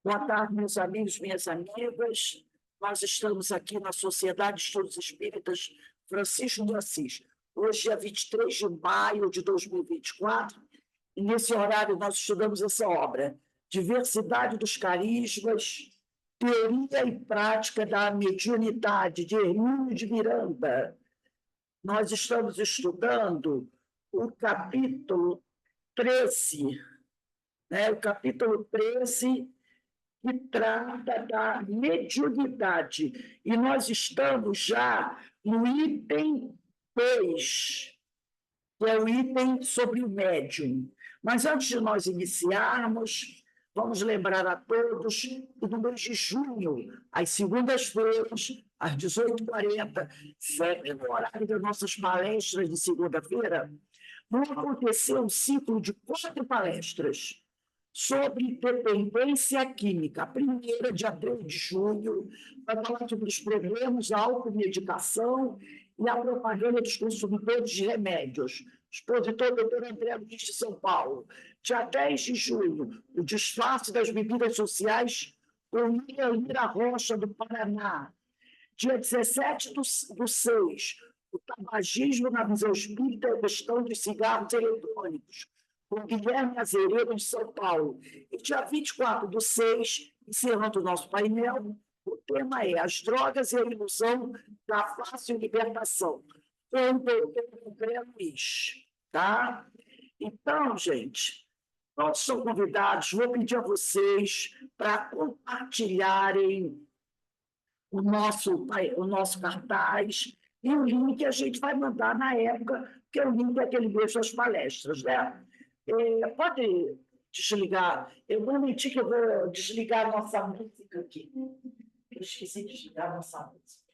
Boa tarde, meus amigos, minhas amigas. Nós estamos aqui na Sociedade de Estudos Espíritas Francisco de Assis. Hoje é 23 de maio de 2024, e nesse horário nós estudamos essa obra, Diversidade dos Carismas, Teoria e Prática da Mediunidade, de Hermínio de Miranda. Nós estamos estudando o capítulo 13, o capítulo 13, que trata da mediunidade. E nós estamos já no item 2, que é o item sobre o médium. Mas antes de nós iniciarmos, vamos lembrar a todos que no mês de junho, às segundas-feiras, às 18h40, sempre no horário das nossas palestras de segunda-feira, vai acontecer um ciclo de 4 palestras sobre dependência química. A primeira, dia 3 de junho, vai falar sobre os problemas da automedicação e a propaganda dos consumidores de remédios. Expositor doutor André Luiz de São Paulo. Dia 10 de junho, o disfarce das bebidas sociais com Lira Rocha, do Paraná. Dia 17 do 6, o tabagismo na visão espírita e a questão dos cigarros eletrônicos, com Guilherme Azeredo, de São Paulo. E dia 24 do 6, encerrando o nosso painel, o tema é as drogas e a ilusão da fácil libertação, com o doutor André Luiz. Tá? Então, gente, todos são convidados. Vou pedir a vocês para compartilharem o nosso cartaz e o link a gente vai mandar na época, porque o link é aquele mesmo das palestras, né? Pode desligar. Eu vou mentir que eu vou desligar a nossa música aqui. Eu esqueci de desligar a nossa música.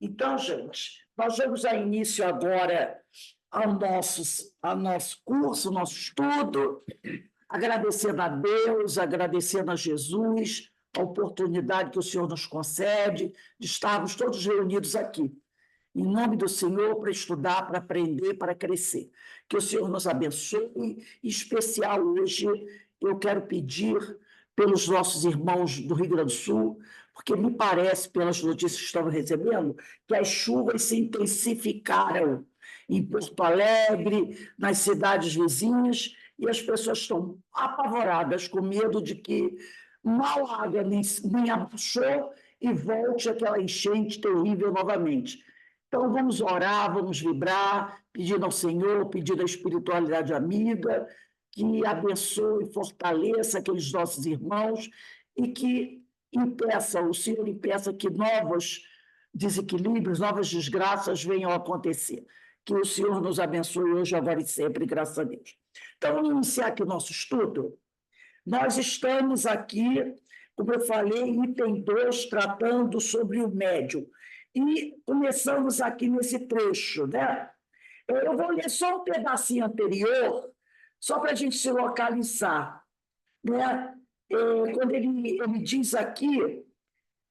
Então, gente, nós vamos dar início agora ao nosso curso, ao nosso estudo, agradecendo a Deus, agradecendo a Jesus a oportunidade que o Senhor nos concede de estarmos todos reunidos aqui. Em nome do Senhor, para estudar, para aprender, para crescer. Que o Senhor nos abençoe. Em especial, hoje, eu quero pedir pelos nossos irmãos do Rio Grande do Sul, porque me parece, pelas notícias que estamos recebendo, que as chuvas se intensificaram em Porto Alegre, nas cidades vizinhas, e as pessoas estão apavoradas, com medo de que mal a água nem abaixou e volte aquela enchente terrível novamente. Então, vamos orar, vamos vibrar, pedindo ao Senhor, pedindo à espiritualidade amiga, que abençoe e fortaleça aqueles nossos irmãos e que o Senhor impeça que novos desequilíbrios, novas desgraças venham a acontecer. Que o Senhor nos abençoe hoje, agora e sempre, graças a Deus. Então, vamos iniciar aqui o nosso estudo. Nós estamos aqui, como eu falei, item 2, tratando sobre o médium. E começamos aqui nesse trecho, né? Eu vou ler só um pedacinho anterior, só para a gente se localizar, né? Quando ele diz aqui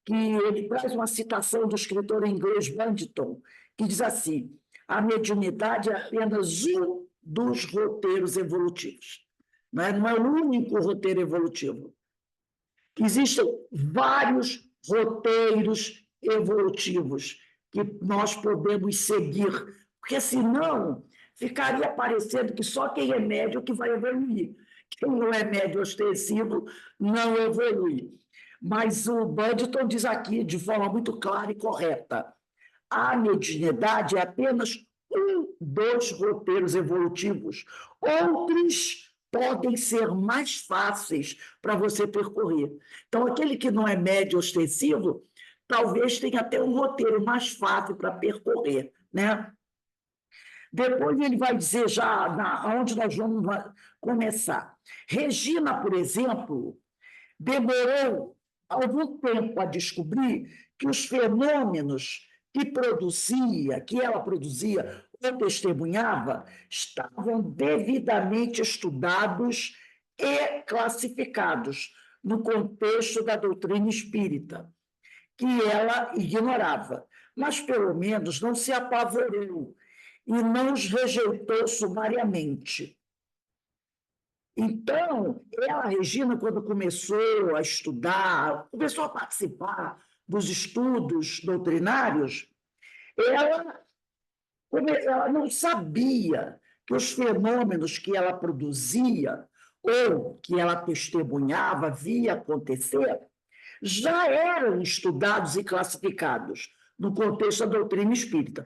que ele traz uma citação do escritor inglês Banditon, que diz assim: a mediunidade é apenas um dos roteiros evolutivos. Não é o único roteiro evolutivo. Existem vários roteiros evolutivos que nós podemos seguir, porque senão ficaria parecendo que só quem é médio que vai evoluir. Quem não é médio ostensivo não evolui. Mas o Banditon diz aqui, de forma muito clara e correta, a mediunidade é apenas um dos roteiros evolutivos. Outros podem ser mais fáceis para você percorrer. Então, aquele que não é médio ostensivo, talvez tenha até um roteiro mais fácil para percorrer, né? Depois ele vai dizer já onde nós vamos começar. Regina, por exemplo, demorou algum tempo a descobrir que os fenômenos que ela produzia ou testemunhava, estavam devidamente estudados e classificados no contexto da doutrina espírita, que ela ignorava, mas pelo menos não se apavorou e não os rejeitou sumariamente. Então, ela, Regina, quando começou a estudar, começou a participar dos estudos doutrinários, ela, ela não sabia que os fenômenos que ela produzia ou que ela testemunhava, via acontecer, já eram estudados e classificados no contexto da doutrina espírita.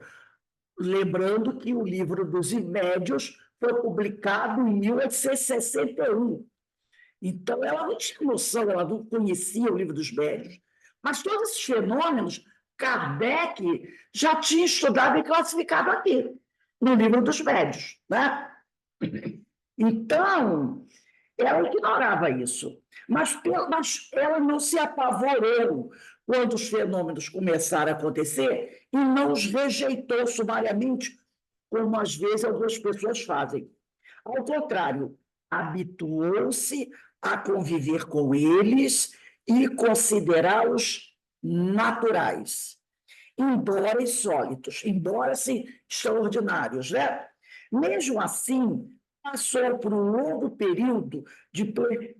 Lembrando que o livro dos Médiuns foi publicado em 1861. Então, ela não tinha noção, ela não conhecia o livro dos Médiuns. Mas todos esses fenômenos, Kardec já tinha estudado e classificado aqui, no livro dos Médiuns. Né? Então, ela ignorava isso. Mas ela não se apavorou quando os fenômenos começaram a acontecer e não os rejeitou sumariamente, como às vezes algumas pessoas fazem. Ao contrário, habituou-se a conviver com eles e considerá-los naturais, embora insólitos, embora assim, extraordinários. Né? Mesmo assim, passou por um longo período de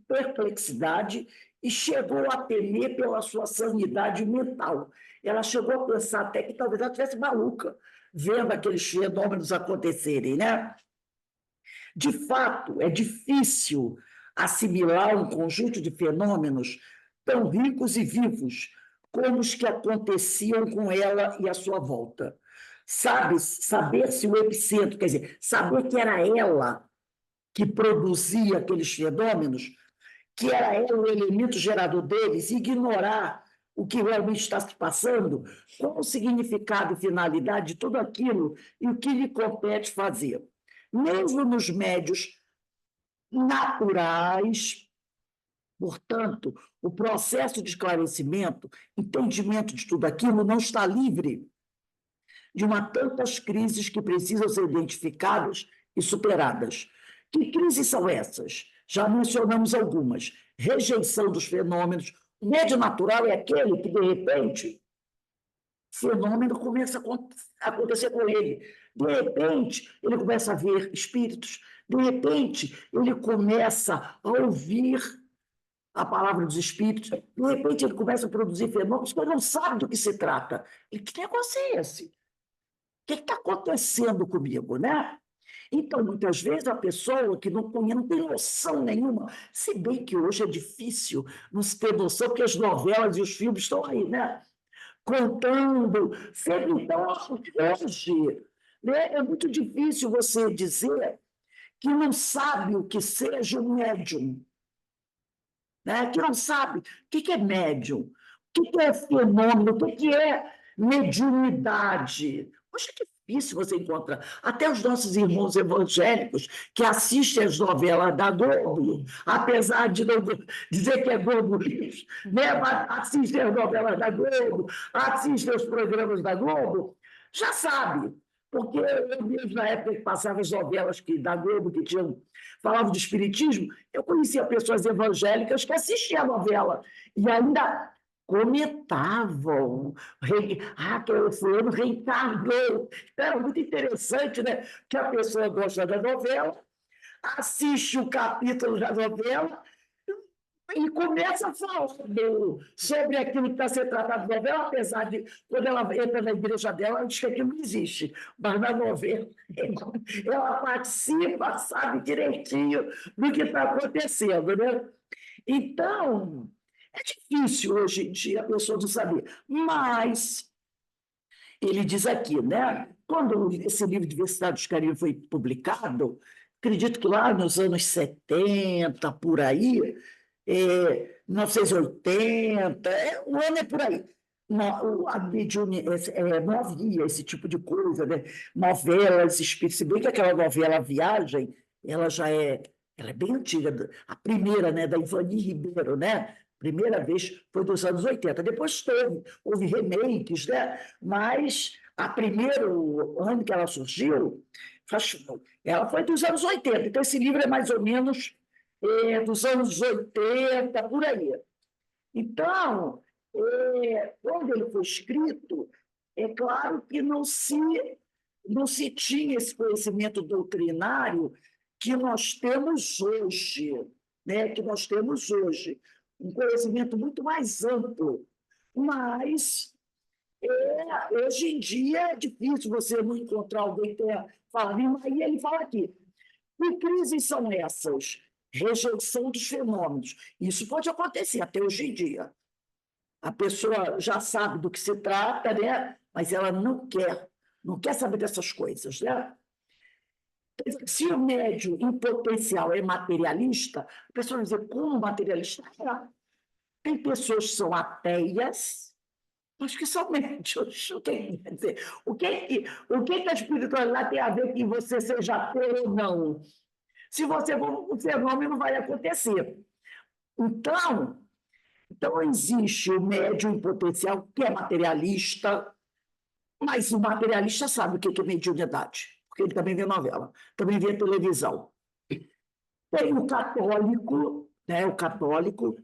perplexidade e chegou a temer pela sua sanidade mental. Ela chegou a pensar até que talvez ela estivesse maluca, vendo aqueles fenômenos acontecerem. Né? De fato, é difícil assimilar um conjunto de fenômenos tão ricos e vivos como os que aconteciam com ela e à sua volta. Saber se o epicentro, quer dizer, saber que era ela que produzia aqueles fenômenos, que era ela o elemento gerador deles, ignorar o que realmente está se passando, qual o significado e finalidade de tudo aquilo e o que lhe compete fazer. Mesmo nos médios naturais, portanto, o processo de esclarecimento, entendimento de tudo aquilo não está livre de uma tantas crises que precisam ser identificadas e superadas. Que crises são essas? Já mencionamos algumas. Rejeição dos fenômenos. O médio natural é aquele que, de repente, o fenômeno começa a acontecer com ele. De repente, ele começa a ver espíritos. De repente, ele começa a ouvir a palavra dos espíritos. De repente, ele começa a produzir fenômenos que ele não sabe do que se trata. E que negócio é esse? O que está acontecendo comigo, né? Então, muitas vezes, a pessoa que não tem noção nenhuma, se bem que hoje é difícil não se ter noção, porque as novelas e os filmes estão aí, né? Contando. Então, hoje, né, é muito difícil você dizer que não sabe o que seja um médium, né? Que não sabe o que é médium, o que é fenômeno, o que é mediunidade. Hoje é difícil você encontrar. Até os nossos irmãos evangélicos que assistem as novelas da Globo, apesar de não dizer que é Globo Lixo, né? Assistem as novelas da Globo, assistem os programas da Globo, já sabe. Porque eu mesmo, na época que passava as novelas da Globo, que tinham, falavam de espiritismo, eu conhecia pessoas evangélicas que assistiam a novela e ainda comentavam. Que o fulano reencarnou. Era muito interessante, né? Que a pessoa gosta da novela, assiste o capítulo da novela e começa a falar sobre aquilo que está sendo tratado na novela, apesar de, quando ela entra na igreja dela, ela diz que aquilo não existe. Mas na novela, ela participa, sabe direitinho do que está acontecendo. Né? Então, é difícil hoje em dia a pessoa não saber. Mas ele diz aqui, né? Quando esse livro Diversidade dos Carinhos foi publicado, acredito que lá nos anos 70, por aí, 1980, o ano é por aí. Não, não havia esse tipo de coisa, né? Novelas espíritas, se bem que aquela novela Viagem, ela é bem antiga, a primeira, né, da Ivani Ribeiro, né? Primeira vez foi dos anos 80. Depois houve remakes, né? Mas a primeiro ano que ela surgiu, ela foi dos anos 80. Então, esse livro é mais ou menos dos anos 80, por aí. Então, quando ele foi escrito, é claro que não se tinha esse conhecimento doutrinário que nós temos hoje, né? Que nós temos hoje, um conhecimento muito mais amplo, mas hoje em dia é difícil você não encontrar alguém que fala, aí ele fala aqui, que crises são essas? Rejeição dos fenômenos. Isso pode acontecer até hoje em dia. A pessoa já sabe do que se trata, né? Mas ela não quer saber dessas coisas, né? Se o médium em potencial é materialista, a pessoa vai dizer, como materialista? Tem pessoas que são ateias, mas que são médios. O que quer dizer? O que a espiritualidade tem a ver com você seja ateu ou não? Se você for um fenômeno, vai acontecer. Então, existe o médium em potencial que é materialista, mas o materialista sabe o que é mediunidade, porque ele também vê novela, também vê televisão. Tem o católico, né, o católico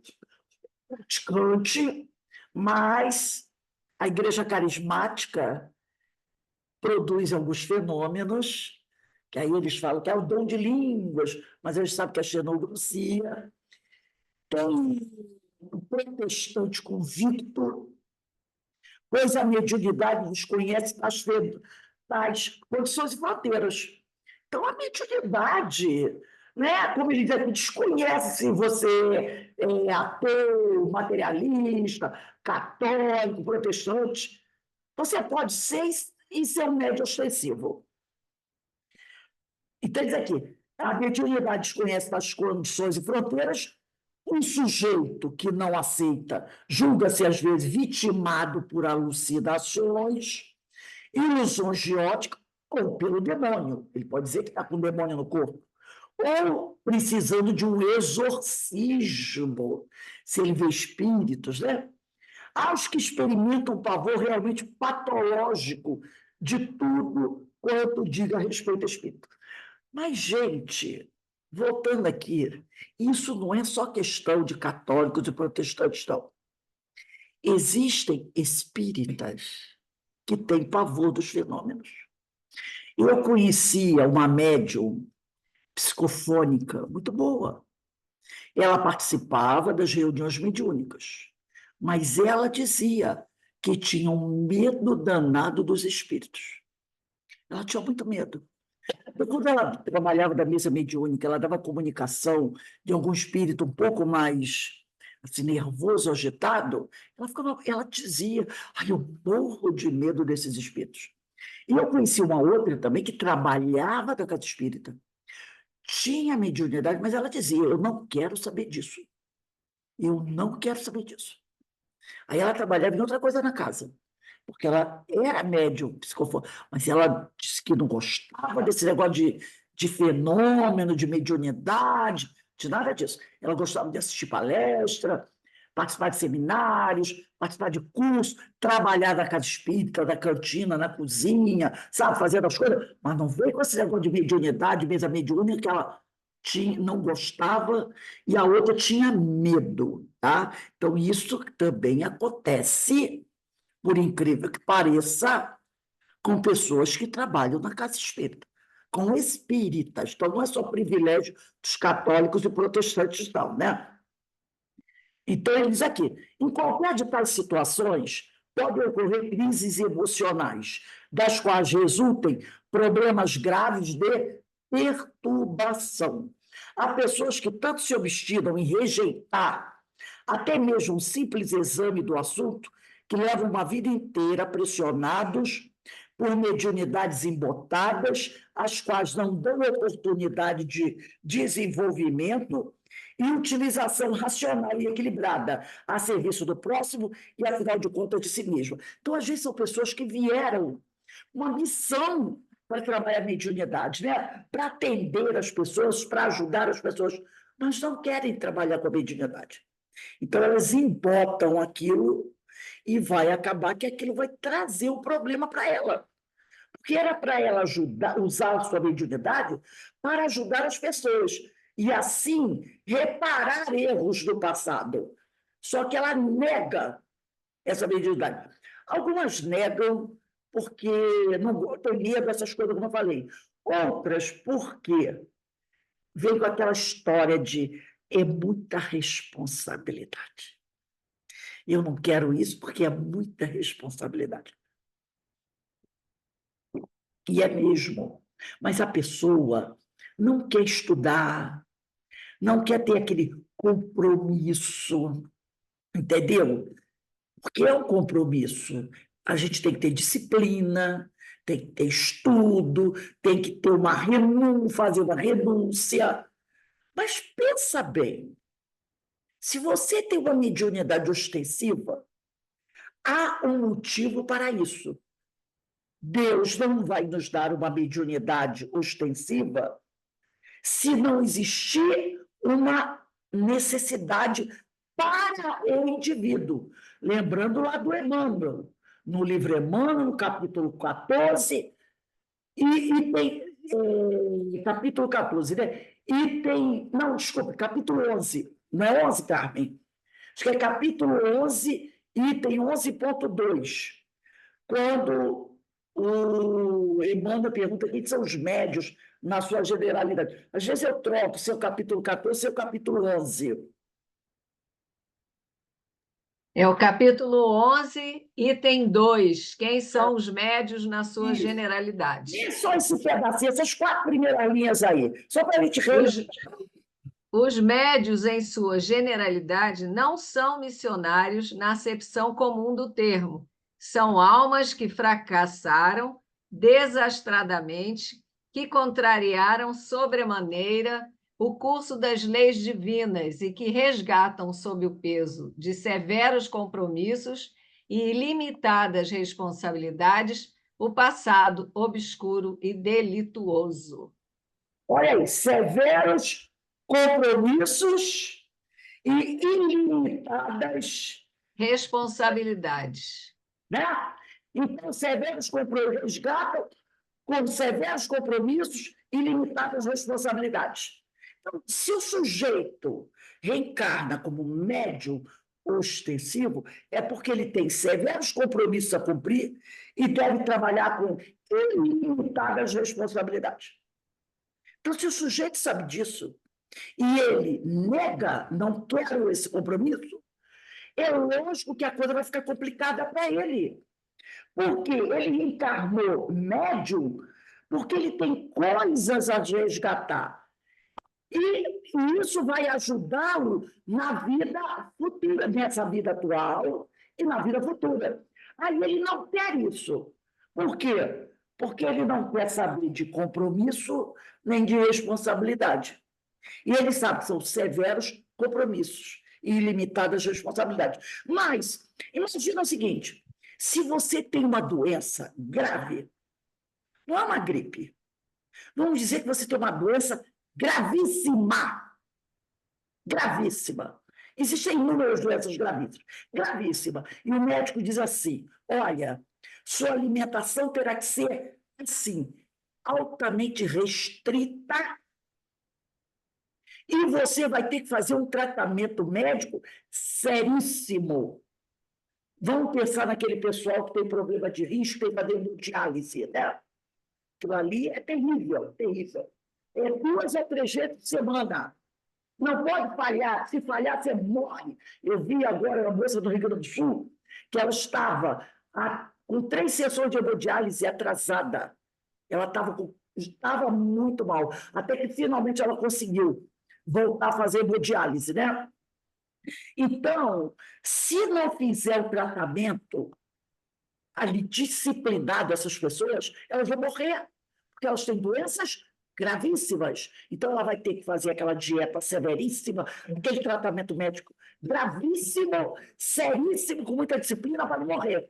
praticante, mas a igreja carismática produz alguns fenômenos, que aí eles falam que é o dom de línguas, mas eles sabem que é xenognosia. Tem um protestante convicto, pois a mediunidade desconhece tais condições e fronteiras. Então, a mediunidade, né, como ele diz aqui, desconhece se você é ateu, materialista, católico, protestante. Você pode ser e ser um médium ostensivo. Então, diz aqui, a mediunidade desconhece tais condições e fronteiras. Um sujeito que não aceita julga-se, às vezes, vitimado por alucinações, ilusões de ótica ou pelo demônio. Ele pode dizer que está com demônio no corpo. Ou precisando de um exorcismo, se ele vê espíritos, né? Há os que experimentam pavor realmente patológico de tudo quanto diga a respeito a espírito. Mas, gente, voltando aqui, isso não é só questão de católicos e protestantes, não. Existem espíritas que têm pavor dos fenômenos. Eu conhecia uma médium psicofônica muito boa. Ela participava das reuniões mediúnicas, mas ela dizia que tinha um medo danado dos espíritos. Ela tinha muito medo. Quando ela trabalhava da mesa mediúnica, ela dava comunicação de algum espírito um pouco mais assim, nervoso, agitado, ela dizia, eu morro de medo desses espíritos. E eu conheci uma outra também que trabalhava da casa espírita. Tinha mediunidade, mas ela dizia, eu não quero saber disso. Eu não quero saber disso. Aí ela trabalhava em outra coisa na casa, porque ela era médium psicofônica, mas ela disse que não gostava desse negócio de fenômeno, de mediunidade, de nada disso. Ela gostava de assistir palestra, participar de seminários, participar de cursos, trabalhar na casa espírita, na cantina, na cozinha, sabe, fazendo as coisas, mas não veio com esse negócio de mediunidade, mesa mediúnica, que ela não gostava e a outra tinha medo, tá? Então, isso também acontece, por incrível que pareça, com pessoas que trabalham na casa espírita, com espíritas. Então, não é só privilégio dos católicos e protestantes, não, né? Então, ele diz aqui, em qualquer de tais situações, podem ocorrer crises emocionais, das quais resultem problemas graves de perturbação. Há pessoas que tanto se obstinam em rejeitar até mesmo um simples exame do assunto, que levam uma vida inteira pressionados por mediunidades embotadas, as quais não dão oportunidade de desenvolvimento e utilização racional e equilibrada a serviço do próximo e, afinal de contas, de si mesmo. Então, às vezes, são pessoas que vieram uma missão para trabalhar a mediunidade, né? Para atender as pessoas, para ajudar as pessoas, mas não querem trabalhar com a mediunidade. Então, elas embotam aquilo e vai acabar que aquilo vai trazer o problema para ela. Porque era para ela ajudar, usar a sua mediunidade para ajudar as pessoas e, assim, reparar erros do passado. Só que ela nega essa mediunidade. Algumas negam porque não têm medo dessas coisas, como eu falei. Outras porque vem com aquela história de é muita responsabilidade. Eu não quero isso porque é muita responsabilidade. E é mesmo. Mas a pessoa não quer estudar, não quer ter aquele compromisso, entendeu? Porque é um compromisso. A gente tem que ter disciplina, tem que ter estudo, tem que ter uma renúncia, fazer uma renúncia. Mas pensa bem, se você tem uma mediunidade ostensiva, há um motivo para isso. Deus não vai nos dar uma mediunidade ostensiva se não existir uma necessidade para o indivíduo. Lembrando lá do Emmanuel, no livro Emmanuel, no capítulo 14, e tem. Capítulo 14, né? E tem. Não, desculpa, capítulo 11. Não é 11, Carmen? Acho que é capítulo 11, item 11.2, quando o Emmanuel pergunta quem são os médios na sua generalidade. Às vezes eu troco seu capítulo 14, seu capítulo 11. É o capítulo 11, item 2. Quem são os médios na sua Isso. generalidade? E só esse pedacinho, essas 4 primeiras linhas aí, só para a gente Os médios, em sua generalidade, não são missionários na acepção comum do termo. São almas que fracassaram desastradamente, que contrariaram sobremaneira o curso das leis divinas e que resgatam sob o peso de severos compromissos e ilimitadas responsabilidades o passado obscuro e delituoso. Olha aí, severos compromissos e ilimitadas Responsabilidades. né? Então, severos compromissos resgatam com severos compromissos e limitadas responsabilidades. Então, se o sujeito reencarna como médium ostensivo, é porque ele tem severos compromissos a cumprir e deve trabalhar com ilimitadas responsabilidades. Então, se o sujeito sabe disso e ele nega, não quer esse compromisso, é lógico que a coisa vai ficar complicada para ele. Porque ele encarnou médium, porque ele tem coisas a resgatar. E isso vai ajudá-lo na vida futura, nessa vida atual e na vida futura. Aí ele não quer isso. Por quê? Porque ele não quer saber de compromisso nem de responsabilidade. E ele sabe que são severos compromissos e ilimitadas responsabilidades. Mas, imagina o seguinte: se você tem uma doença grave, não é uma gripe, vamos dizer que você tem uma doença gravíssima, gravíssima. Existem inúmeras doenças gravíssimas, gravíssima. E o médico diz assim: olha, sua alimentação terá que ser assim, altamente restrita, e você vai ter que fazer um tratamento médico seríssimo. Vamos pensar naquele pessoal que tem problema de risco, tem que fazer hemodiálise, né? Aquilo ali é terrível, terrível. É 2 a 3 vezes por semana. Não pode falhar. Se falhar, você morre. Eu vi agora uma moça do Rio Grande do Sul que ela estava com 3 sessões de hemodiálise atrasada. Ela estava muito mal. Até que, finalmente, ela conseguiu voltar a fazer hemodiálise, né? Então, se não fizer o tratamento ali disciplinado, essas pessoas, elas vão morrer, porque elas têm doenças gravíssimas. Então, ela vai ter que fazer aquela dieta severíssima, aquele tratamento médico gravíssimo, seríssimo, com muita disciplina, para não morrer.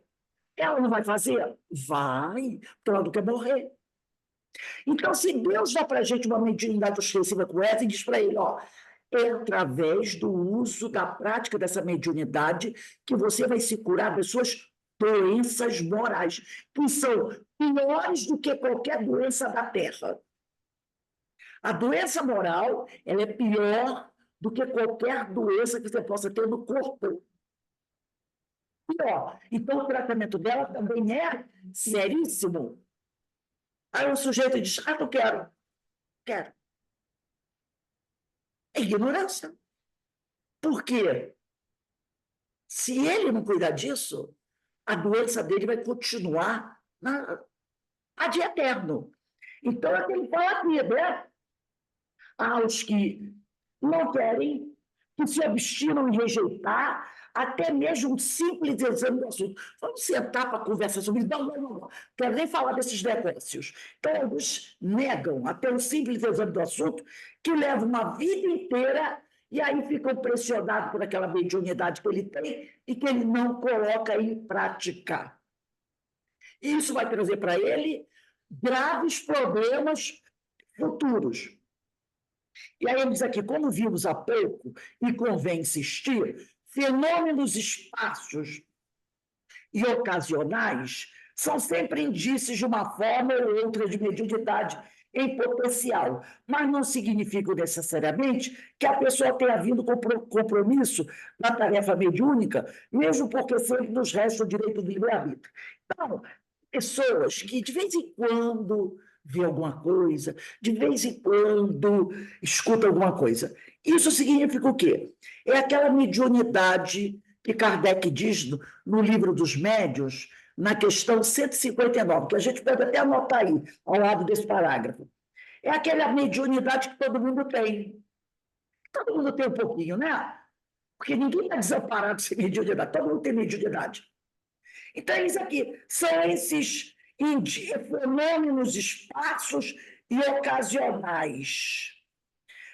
Ela não vai fazer? Vai, porque ela não quer morrer. Então, se Deus dá para a gente uma mediunidade ostensiva com essa e diz para ele, ó, é através do uso da prática dessa mediunidade que você vai se curar das suas doenças morais, que são piores do que qualquer doença da Terra. A doença moral, ela é pior do que qualquer doença que você possa ter no corpo. Pior. Então, o tratamento dela também é seríssimo. Aí o sujeito diz, não quero. Quero. É ignorância. Por quê? Se ele não cuidar disso, a doença dele vai continuar ad eterno. Então, é que ele fala aqui, né? Aos que não querem, que se obstinam em rejeitar até mesmo um simples exame do assunto. Vamos sentar para conversar sobre isso? Não. Quero nem falar desses negócios. Então, alguns negam até um simples exame do assunto, que leva uma vida inteira e aí ficam pressionados por aquela mediunidade que ele tem e que ele não coloca em prática. Isso vai trazer para ele graves problemas futuros. E aí ele diz aqui, como vimos há pouco, e convém insistir, fenômenos esparsos e ocasionais são sempre indícios de uma forma ou outra de mediunidade em potencial, mas não significa necessariamente que a pessoa tenha vindo com compromisso na tarefa mediúnica, mesmo porque sempre nos resta o direito do livre-arbítrio. Então, pessoas que de vez em quando vê alguma coisa, de vez em quando escuta alguma coisa. Isso significa o quê? É aquela mediunidade que Kardec diz no livro dos médiuns, na questão 159, que a gente pode até anotar aí, ao lado desse parágrafo. É aquela mediunidade que todo mundo tem. Todo mundo tem um pouquinho, né? Porque ninguém está desamparado sem mediunidade, todo mundo tem mediunidade. Então, isso aqui são esses fenômenos esparsos e ocasionais.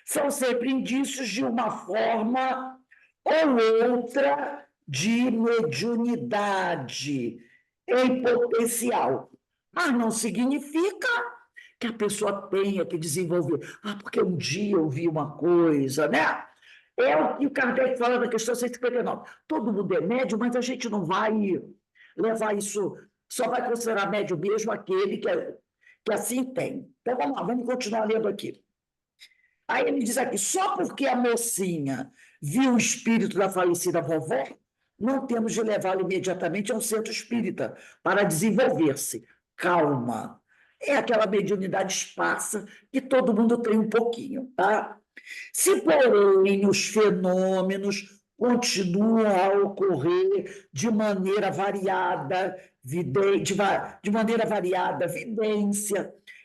São sempre indícios de uma forma ou outra de mediunidade em potencial. Mas não significa que a pessoa tenha que desenvolver. Porque um dia eu vi uma coisa, né? É o que o Kardec fala na questão 159. Todo mundo é médio, mas a gente não vai levar isso, só vai considerar médio mesmo aquele que assim tem. Então, vamos lá, vamos continuar lendo aqui. Aí ele diz aqui, só porque a mocinha viu o espírito da falecida vovó, não temos de levá-la imediatamente a um centro espírita para desenvolver-se. Calma. É aquela mediunidade esparsa que todo mundo tem um pouquinho, tá? Se, porém, os fenômenos continuam a ocorrer de maneira variada, vidência,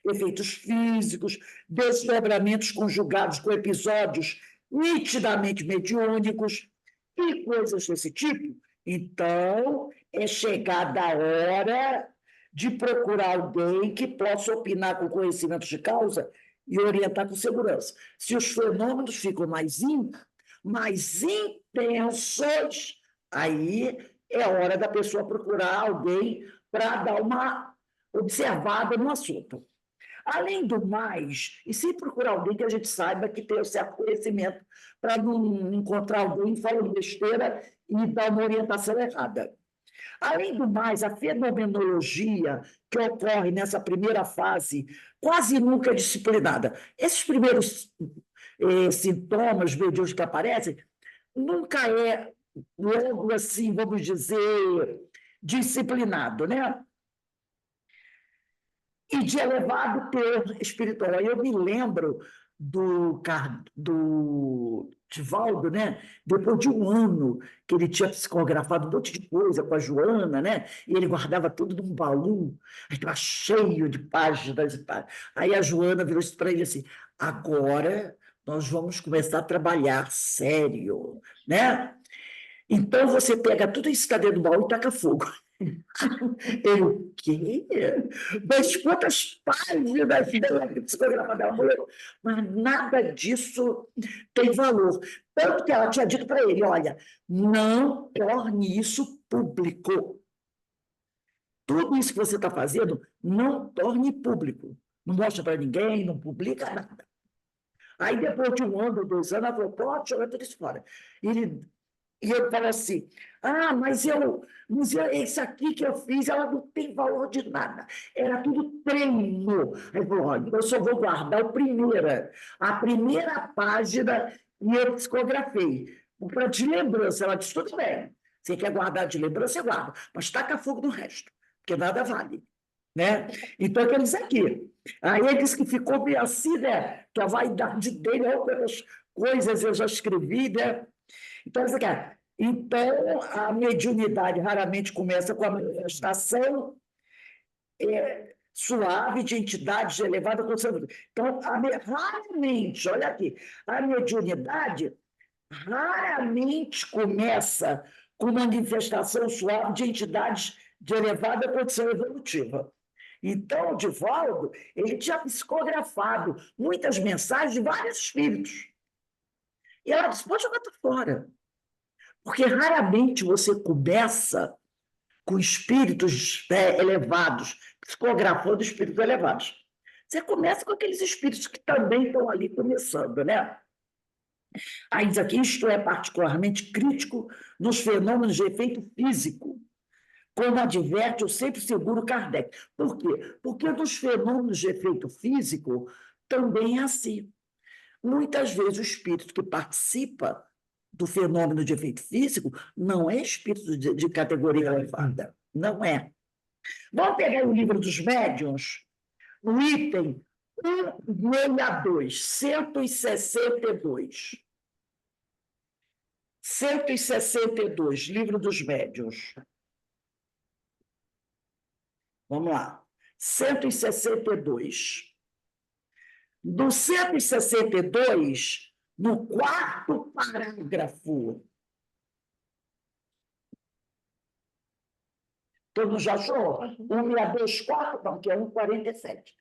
efeitos físicos, desdobramentos conjugados com episódios nitidamente mediúnicos e coisas desse tipo, então é chegada a hora de procurar alguém que possa opinar com conhecimento de causa e orientar com segurança. Se os fenômenos ficam mais intensos, aí é hora da pessoa procurar alguém para dar uma observada no assunto. Além do mais, e se procurar alguém que a gente saiba que tem o certo conhecimento para não encontrar alguém falando besteira e dar uma orientação errada. Além do mais, a fenomenologia que ocorre nessa primeira fase quase nunca é disciplinada. Esses primeiros sintomas mediúnicos que aparecem nunca é logo assim, vamos dizer, disciplinado, né? E de elevado teor espiritual. Eu me lembro do Divaldo, né? Depois de um ano que ele tinha psicografado um monte de coisa com a Joana, né? E ele guardava tudo num baú, estava cheio de páginas e páginas. Aí a Joana virou para ele assim: agora nós vamos começar a trabalhar sério, né? Então você pega tudo isso que está dentro do baú e taca fogo. Eu, o quê? Mas quantas páginas da psicografia dela morreu? Mas nada disso tem valor. Tanto que ela tinha dito para ele, olha, não torne isso público. Tudo isso que você está fazendo, não torne público. Não mostra para ninguém, não publica nada. Aí, depois de um ano, 2 anos, ela falou, pode jogar tudo isso fora. E eu falo assim, mas esse aqui que eu fiz, ela não tem valor de nada. Era tudo treino. Aí eu falou, olha, eu só vou guardar a primeira página e eu psicografei. Para de lembrança, ela disse, tudo bem. Você quer guardar de lembrança, você guarda. Mas taca fogo no resto, porque nada vale. Né? Então, aqueles aqui. Aí ele disse que ficou meio assim, né? Que a vaidade dele coisas eu já escrevi, né? Então, isso aqui, então, a mediunidade raramente começa com a manifestação suave de entidades de elevada consciência. Então, raramente, olha aqui, a mediunidade raramente começa com manifestação suave de entidades de elevada condição evolutiva. Então, o Divaldo, ele tinha psicografado muitas mensagens de vários espíritos. E ela disse, pode jogar fora. Porque raramente você começa com espíritos elevados, psicografando espíritos elevados. Você começa com aqueles espíritos que também estão ali começando, né? Aí diz aqui, isto é particularmente crítico nos fenômenos de efeito físico, como adverte o sempre seguro Kardec. Por quê? Porque nos fenômenos de efeito físico também é assim. Muitas vezes o espírito que participa do fenômeno de efeito físico não é espírito de categoria elevada. Não é. Vamos pegar o livro dos médiuns, no item 162, 162. 162, livro dos médiuns. Vamos lá. 162. Do 162, no quarto parágrafo. Todo mundo já achou? 1624, não, que é 147.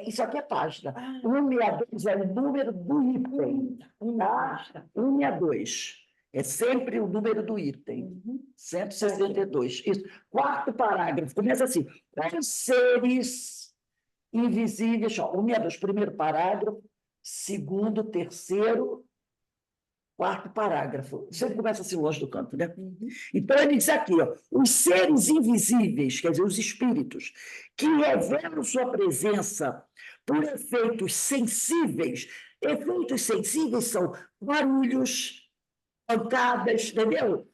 Isso aqui é página. 162 é o número do item. 162. É sempre o número do item. 162. Isso. Quarto parágrafo. Começa assim. Os seres invisíveis. 162. Primeiro parágrafo. Segundo, terceiro, quarto parágrafo. Sempre começa assim longe do canto, né? Então, ele diz aqui, ó, os seres invisíveis, quer dizer, os espíritos, que revelam sua presença por efeitos sensíveis. Efeitos sensíveis são barulhos, pancadas, entendeu?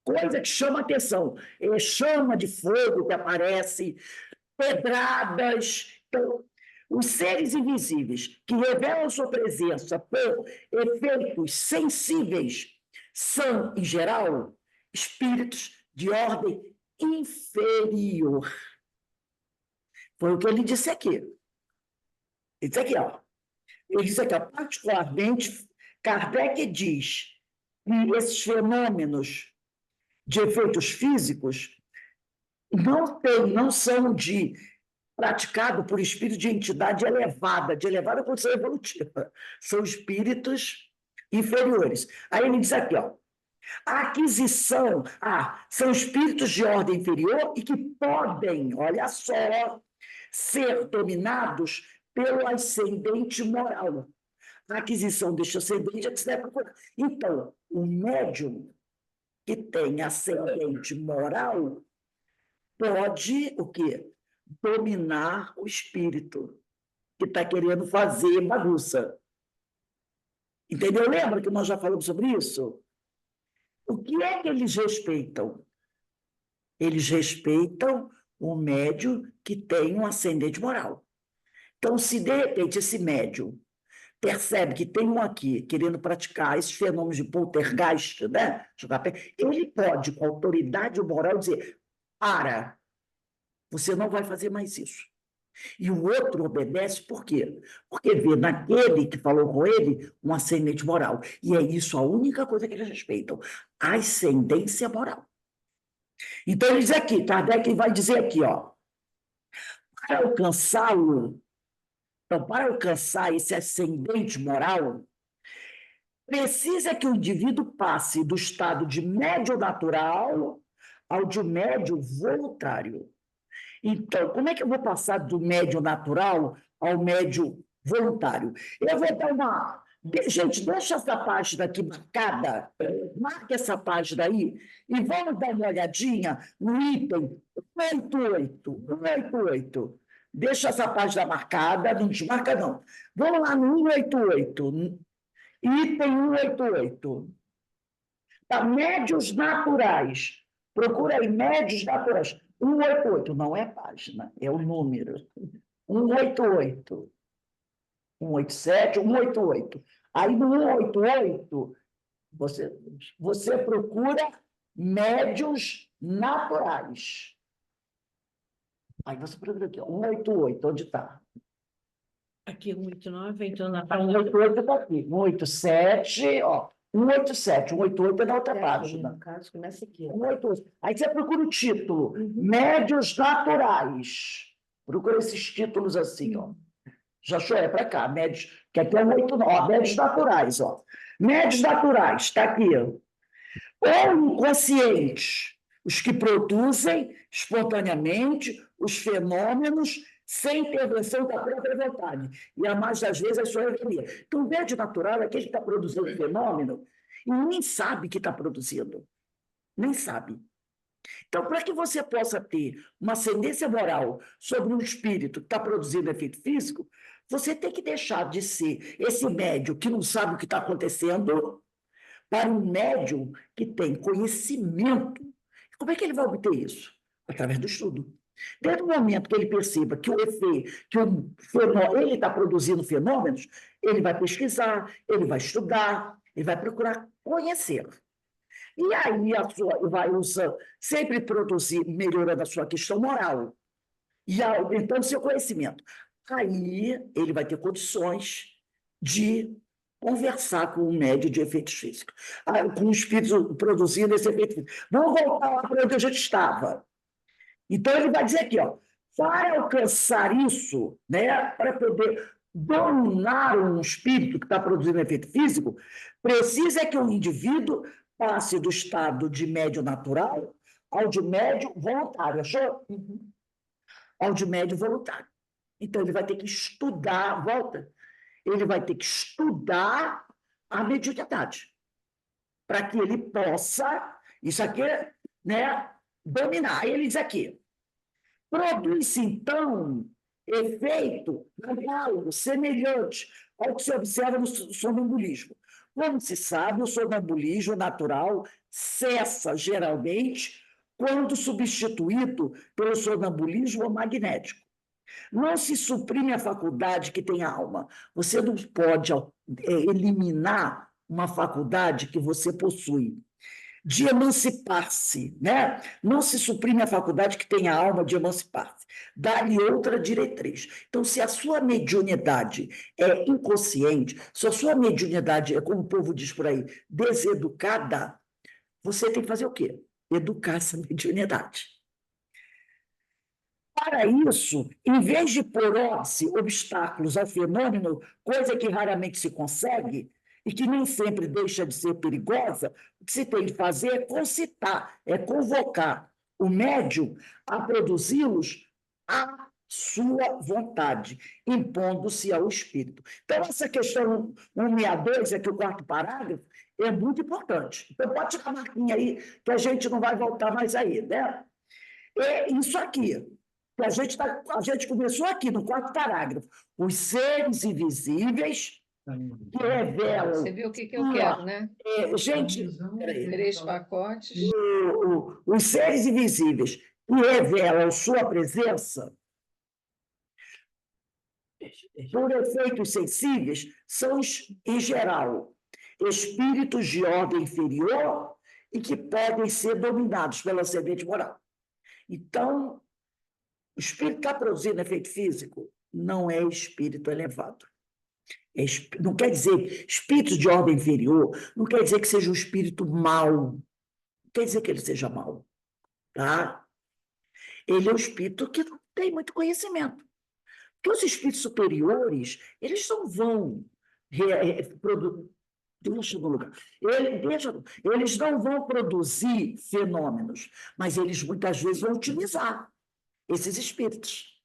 Coisa que chama atenção. Chama de fogo que aparece, pedradas. Então, os seres invisíveis que revelam sua presença por efeitos sensíveis são, em geral, espíritos de ordem inferior. Foi o que ele disse aqui. Ele disse aqui, ó. Ele disse aqui, ó, particularmente, Kardec diz que esses fenômenos de efeitos físicos não são praticado por espírito de entidade elevada, de elevada condição evolutiva. São espíritos inferiores. Aí ele diz aqui, ó, a aquisição, são espíritos de ordem inferior e que podem, olha só, ser dominados pelo ascendente moral. A aquisição deste ascendente é que se deve procurar. Então, o médium que tem ascendente moral pode o quê? Dominar o espírito que está querendo fazer bagunça. Entendeu? Lembra que nós já falamos sobre isso? O que é que eles respeitam? Eles respeitam o médium que tem um ascendente moral. Então, se de repente esse médium percebe que tem um aqui querendo praticar esses fenômenos de poltergeist, né? Ele pode, com autoridade moral, dizer: para, você não vai fazer mais isso. E o outro obedece por quê? Porque vê naquele que falou com ele um ascendente moral. E é isso a única coisa que eles respeitam: a ascendência moral. Então, ele diz aqui, Kardec vai dizer aqui, ó, para alcançá-lo, então, para alcançar esse ascendente moral, precisa que o indivíduo passe do estado de médio natural ao de médio voluntário. Então, como é que eu vou passar do médio natural ao médio voluntário? Eu vou dar uma... Gente, deixa essa página aqui marcada, marca essa página aí, e vamos dar uma olhadinha no item 188, 188. Deixa essa página marcada, não desmarca não. Vamos lá no 188, item 188. Tá, médios naturais. Procura aí, médios naturais. 188, não é página, é o número. 188. 187, 188. Aí no 188, você procura médiuns naturais. Aí você procura aqui, ó, 188, onde está? Aqui, 189, então na A página 188 está aqui. 187, ó. 187, 188 é na outra página. no caso, começa aqui. 188. Aí você procura o título, Médios Naturais. Procura esses títulos assim, ó. Já achou? É para cá, médios, que aqui é 189, ó, médios naturais, ó. Médios naturais, está aqui, ó. Ou inconscientes, os que produzem espontaneamente os fenômenos sem intervenção da própria vontade. E a mais das vezes é sua revelia. Então, o médio natural é aquele que está produzindo o fenômeno e nem sabe que está produzindo. Nem sabe. Então, para que você possa ter uma ascendência moral sobre um espírito que está produzindo efeito físico, você tem que deixar de ser esse médium que não sabe o que está acontecendo para um médium que tem conhecimento. Como é que ele vai obter isso? Através do estudo. Desde o momento que ele perceba que o efeito, ele está produzindo fenômenos, ele vai pesquisar, ele vai estudar, ele vai procurar conhecer. E aí vai usando, sempre produzir, melhorando a sua questão moral, e aumentando seu conhecimento. Aí ele vai ter condições de conversar com o médium de efeitos físicos, com o espírito produzindo esse efeito físico. Vamos voltar lá para onde a gente estava. Então, ele vai dizer aqui, ó, para alcançar isso, né, para poder dominar um espírito que está produzindo efeito físico, precisa que o indivíduo passe do estado de médio natural ao de médio voluntário, achou? Ao de médio voluntário. Então, ele vai ter que estudar, volta, ele vai ter que estudar a mediunidade, para que ele possa, isso aqui, né, dominar. Aí ele diz aqui, produz-se, então, efeito análogo, semelhante ao que se observa no sonambulismo. Como se sabe, o sonambulismo natural cessa, geralmente, quando substituído pelo sonambulismo magnético. Não se suprime a faculdade que tem a alma. Você não pode eliminar uma faculdade que você possui. De emancipar-se, né? Não se suprime a faculdade que tem a alma de emancipar-se. Dá-lhe outra diretriz. Então, se a sua mediunidade é inconsciente, se a sua mediunidade é, como o povo diz por aí, deseducada, você tem que fazer o quê? Educar essa mediunidade. Para isso, em vez de pôr-se obstáculos ao fenômeno, coisa que raramente se consegue e que nem sempre deixa de ser perigosa, o que se tem de fazer é concitar, é convocar o médium a produzi-los à sua vontade, impondo-se ao espírito. Então, essa questão 162, aqui o quarto parágrafo, é muito importante. Então, pode tirar a marquinha aí, que a gente não vai voltar mais aí, né? É isso aqui. A gente começou aqui no quarto parágrafo. Os seres invisíveis que revelam. Você viu o que eu quero, né? Gente, 3 pacotes. os seres invisíveis que revelam sua presença por efeitos sensíveis são, em geral, espíritos de ordem inferior e que podem ser dominados pelo ascendente moral. Então, o espírito que está produzindo efeito físico não é espírito elevado. Não quer dizer espírito de ordem inferior, não quer dizer que seja um espírito mau. Não quer dizer que ele seja mau. Tá? Ele é um espírito que não tem muito conhecimento. Porque os espíritos superiores, eles não vão produzir. Deixa no lugar. Eles não vão produzir fenômenos, mas eles muitas vezes vão utilizar esses espíritos,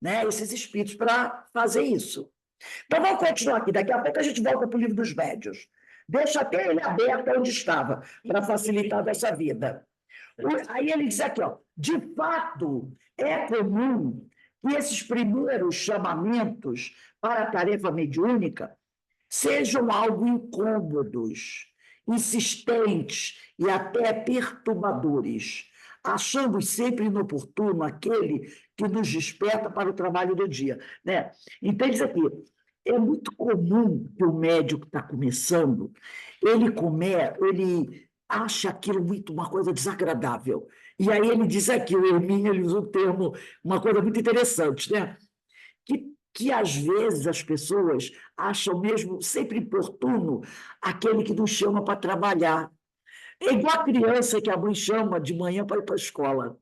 né? Esses espíritos para fazer isso. Então, vamos continuar aqui. Daqui a pouco a gente volta para o livro dos médiuns. Deixa até ele aberto onde estava, para facilitar dessa vida. Aí ele diz aqui, ó, de fato, é comum que esses primeiros chamamentos para a tarefa mediúnica sejam algo incômodos, insistentes e até perturbadores, achando sempre inoportuno aquele que nos desperta para o trabalho do dia. Né? Então, diz aqui, É muito comum que o médico está começando, ele acha aquilo muito uma coisa desagradável. E aí ele diz aqui, o Hermínio, ele usa um termo, uma coisa muito interessante, né? Que às vezes as pessoas acham mesmo sempre importuno aquele que nos chama para trabalhar. É igual a criança que a mãe chama de manhã para ir para a escola.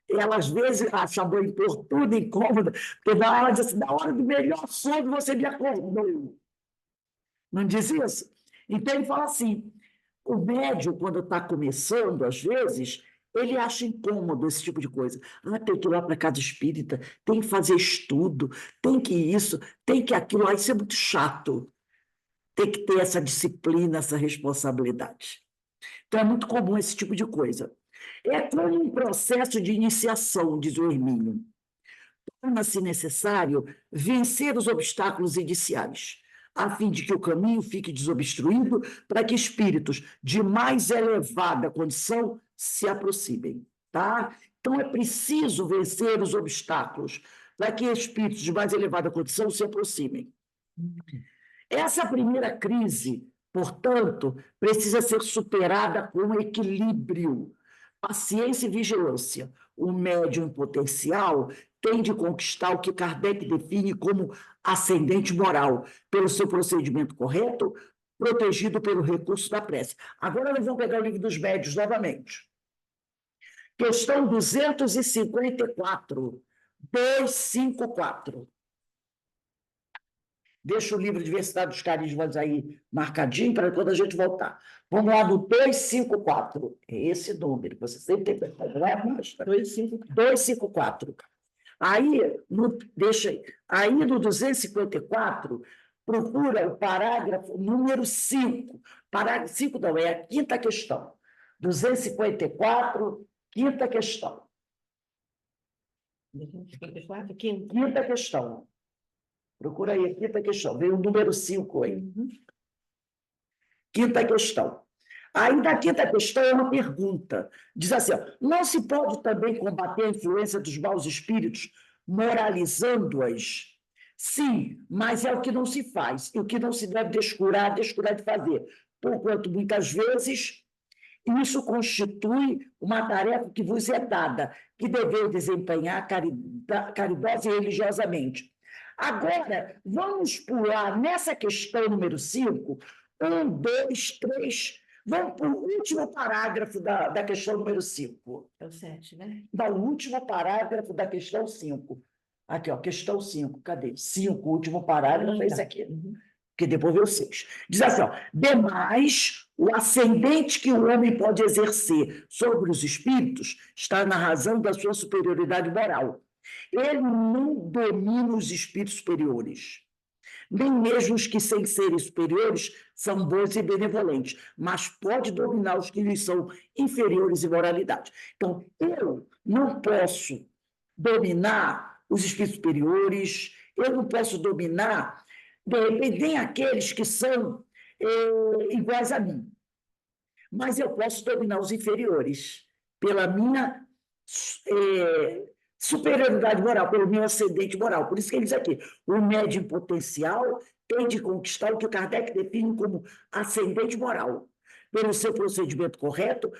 Ela, às vezes, acha a mãe importuna, incômoda, porque ela diz assim, na hora do melhor sono você me acordou. Não diz isso? Então, ele fala assim, o médium, quando está começando, às vezes, ele acha incômodo esse tipo de coisa. Ah, tem que ir lá para a casa espírita, tem que fazer estudo, tem que isso, tem que aquilo. Isso é muito chato. Tem que ter essa disciplina, essa responsabilidade. Então, é muito comum esse tipo de coisa. É como um processo de iniciação, diz o Hermínio. Torna-se necessário vencer os obstáculos iniciais, a fim de que o caminho fique desobstruído para que espíritos de mais elevada condição se aproximem. Tá? Então, é preciso vencer os obstáculos para que espíritos de mais elevada condição se aproximem. Essa primeira crise, portanto, precisa ser superada com equilíbrio, paciência e vigilância. O médium potencial tem de conquistar o que Kardec define como ascendente moral, pelo seu procedimento correto, protegido pelo recurso da prece. Agora nós vamos pegar o livro dos médiuns novamente. Questão 254, 254. Deixa o livro Diversidade dos Carismas aí marcadinho para quando a gente voltar. Vamos lá no 254. É esse número, você sempre tem que pegar, não é mais. 254. Aí, deixa aí. Aí no 254, procura o parágrafo número 5. Parágrafo 5 não, é a quinta questão. 254, quinta questão. 254, quinta. Quinta questão. Procura aí, quinta questão. Veio o número 5 aí. Quinta questão. Aí, da quinta questão, é uma pergunta. Diz assim, ó, não se pode também combater a influência dos maus espíritos moralizando-as? Sim, mas é o que não se faz. E o que não se deve descurar de fazer. Porquanto, muitas vezes, isso constitui uma tarefa que vos é dada, que deveis desempenhar caridosa e religiosamente. Agora, vamos pular nessa questão número 5, 1, 2, 3. Vamos para o último parágrafo da questão número 5. É o 7, né? O último parágrafo da questão 5. Aqui, ó, questão 5. Cadê? 5, o último parágrafo é esse aqui. Que depois veio o 6. Diz assim, ó, demais, o ascendente que o homem pode exercer sobre os espíritos está na razão da sua superioridade moral. Ele não domina os espíritos superiores, nem mesmo os que, sem serem superiores, são bons e benevolentes, mas pode dominar os que lhes são inferiores em moralidade. Então, eu não posso dominar os espíritos superiores, eu não posso dominar, de repente, nem aqueles que são iguais a mim, mas eu posso dominar os inferiores pela minha superioridade moral, pelo meu ascendente moral. Por isso que ele diz aqui, o médium potencial tem de conquistar o que o Kardec define como ascendente moral, pelo seu procedimento correto,